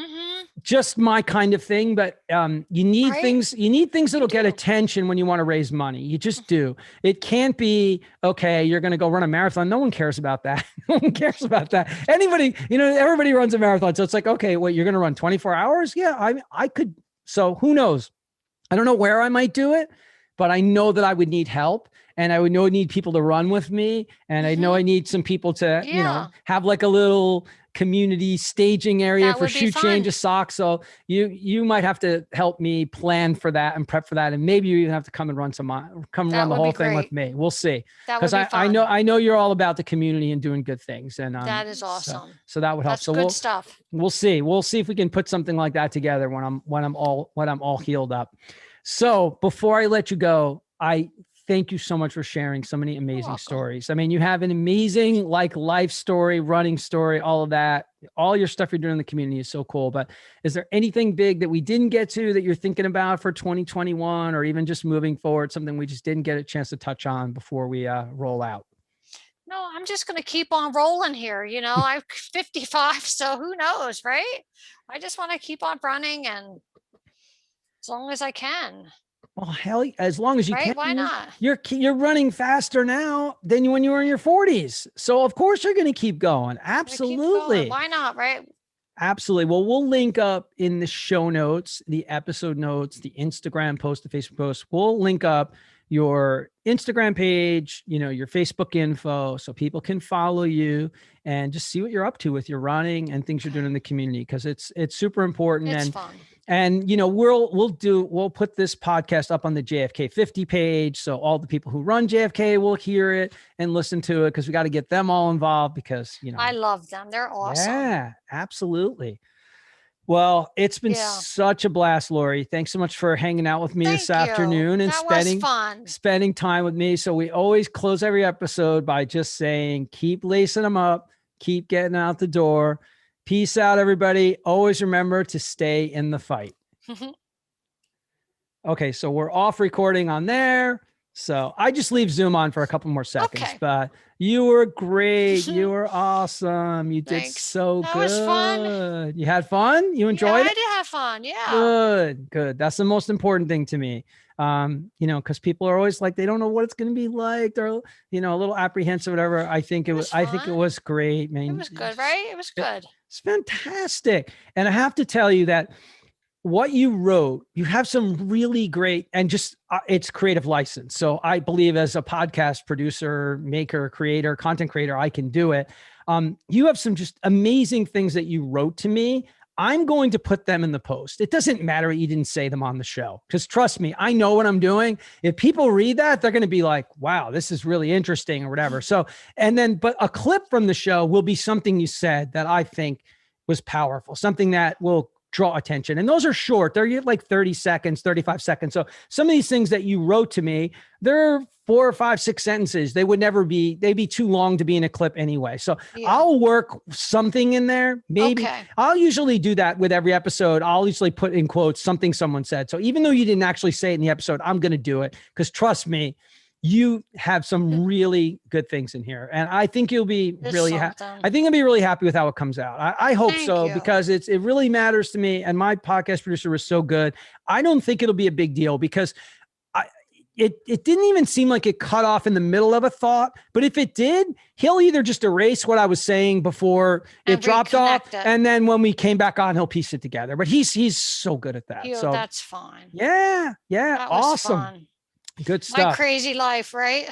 Just my kind of thing, but you need things that'll get attention when you want to raise money. You just do. It can't be, okay, you're going to go run a marathon. No one cares about that. No one cares about that. Anybody, everybody runs a marathon. So it's like, okay, wait, you're going to run 24 hours? Yeah, I could. So who knows? I don't know where I might do it, but I know that I would need help. And I would know I need people to run with me. And I know I need some people to, have like a little community staging area for shoe change of socks. So you might have to help me plan for that and prep for that. And maybe you even have to come and run run the whole thing with me. We'll see. Because I know you're all about the community and doing good things. And that is awesome. So that would help. That's good stuff. We'll see. We'll see if we can put something like that together when I'm all healed up. So before I let you go, I thank you so much for sharing so many amazing stories. I mean, you have an amazing life story, running story, all of that. All your stuff you're doing in the community is so cool. But is there anything big that we didn't get to that you're thinking about for 2021 or even just moving forward, something we just didn't get a chance to touch on before we roll out? No, I'm just going to keep on rolling here. I'm 55, so who knows, right? I just want to keep on running and as long as I can. Well, hell, as long as you can. Why not? You're running faster now than when you were in your 40s. So of course you're going to keep going. Absolutely. Why not? Right. Absolutely. Well, we'll link up in the show notes, the episode notes, the Instagram post, the Facebook post. We'll link up your Instagram page, your Facebook info, so people can follow you and just see what you're up to with your running and things you're doing in the community. Cause it's super important. It's fun. And, we'll put this podcast up on the JFK 50 page. So all the people who run JFK will hear it and listen to it because we got to get them all involved because, I love them. They're awesome. Yeah, absolutely. Well, it's been such a blast, Laurie. Thanks so much for hanging out with me this afternoon and spending time with me. So we always close every episode by just saying, keep lacing them up, keep getting out the door. Peace out, everybody. Always remember to stay in the fight. Okay, so we're off recording on there. So I just leave Zoom on for a couple more seconds, but you were great. You were awesome. You did so good. That was fun. You had fun? You enjoyed it? I did have fun. Yeah. Good. That's the most important thing to me. Because people are always like, they don't know what it's going to be like. They're, a little apprehensive, whatever. I think it was great, man. It was good, right? It was good. It's fantastic. And I have to tell you that what you wrote, you have some really great and just it's creative license. So I believe as a podcast producer, maker, creator, content creator, I can do it. You have some just amazing things that you wrote to me. I'm going to put them in the post. It doesn't matter you didn't say them on the show, because trust me, I know what I'm doing. If people read that, they're going to be like, wow, this is really interesting or whatever. So, but a clip from the show will be something you said that I think was powerful, something that will draw attention. And those are short. They're like 30 seconds, 35 seconds. So some of these things that you wrote to me, they're 4 or 5, 6 sentences. They'd be too long to be in a clip anyway. So I'll work something in there. Maybe I'll usually do that with every episode. I'll usually put in quotes something someone said. So even though you didn't actually say it in the episode, I'm going to do it, because trust me, you have some really good things in here. And I think you'll be really happy with how it comes out. I hope so, because it really matters to me. And my podcast producer was so good. I don't think it'll be a big deal, because it didn't even seem like it cut off in the middle of a thought. But if it did, he'll either just erase what I was saying before it dropped off. And then when we came back on, he'll piece it together. But he's so good at that. So that's fine. Yeah. That awesome. Fun. Good stuff. My crazy life, right?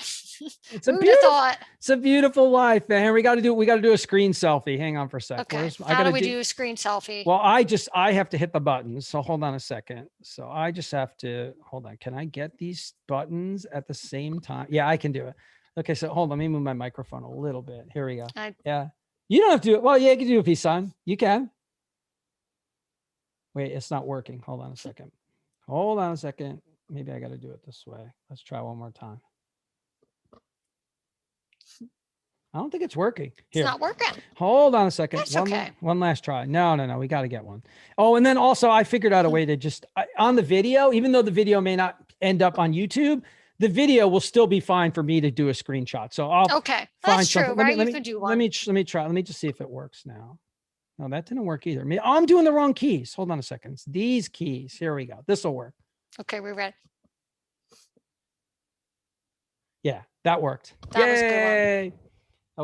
It's a beautiful life, man. We got to do a screen selfie. Hang on for a second. Okay. How do we do a screen selfie? Well, I have to hit the buttons. So hold on a second. So I just have to hold on. Can I get these buttons at the same time? Yeah, I can do it. Okay. So hold on. Let me move my microphone a little bit. Here we go. Yeah. You don't have to do it. Well, yeah, you can do it, peace sign. You can. Wait, it's not working. Hold on a second. Maybe I got to do it this way. Let's try one more time. I don't think it's working. Here. It's not working. Hold on a second. That's okay. One last try. No. We got to get one. Oh, and then also I figured out a way to just on the video, even though the video may not end up on YouTube, the video will still be fine for me to do a screenshot. So I'll That's true. Right? You can do one. Let me try. Let me just see if it works now. No, that didn't work either. I'm doing the wrong keys. Hold on a second. It's these keys. Here we go. This will work. Okay, we're ready. Yeah, that worked. That was a good one.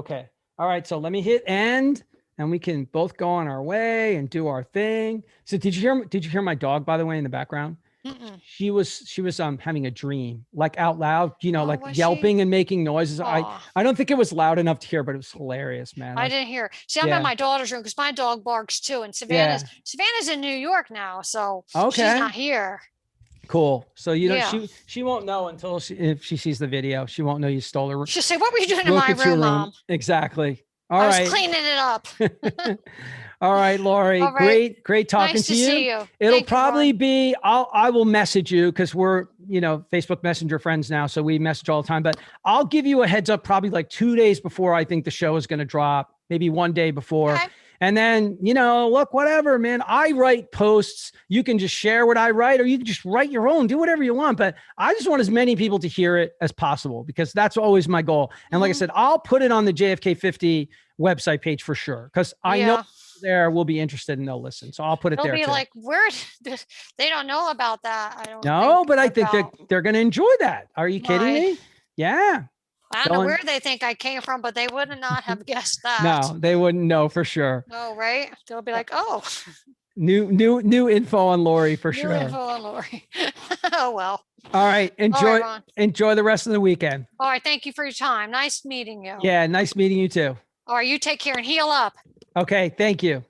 Okay. All right. So let me hit end, and we can both go on our way and do our thing. So did you hear my dog, by the way, in the background? Mm-mm. She was having a dream, like out loud, like yelping and making noises. I don't think it was loud enough to hear, but it was hilarious, man. I didn't hear. See, I'm in my daughter's room because my dog barks too, and Savannah's in New York now, so she's not here. Cool. So she won't know until if she sees the video. She won't know you stole her. She'll say, "What were you doing in my room, Mom?" Exactly. I was cleaning it up. All right, Laurie. All right. Great talking to you. See you. It'll probably be. I will message you because we're Facebook Messenger friends now, so we message all the time. But I'll give you a heads up probably like 2 days before I think the show is going to drop. Maybe 1 day before. Okay. And then, look, whatever, man, I write posts. You can just share what I write, or you can just write your own, do whatever you want. But I just want as many people to hear it as possible, because that's always my goal. And like I said, I'll put it on the JFK 50 website page for sure, because I know there will be interested and they'll listen. So I'll put it there. They'll be too. Like, where they don't know about that. I don't know, but I think they're going to enjoy that. Are you kidding me? Yeah. I don't know where they think I came from, but they would not have guessed that. No, they wouldn't know for sure. No, right? They'll be like, oh. New info on Laurie for sure. New info on Laurie. Oh, well. All right. Enjoy the rest of the weekend. All right. Thank you for your time. Nice meeting you. Yeah. Nice meeting you too. All right. You take care and heal up. Okay. Thank you.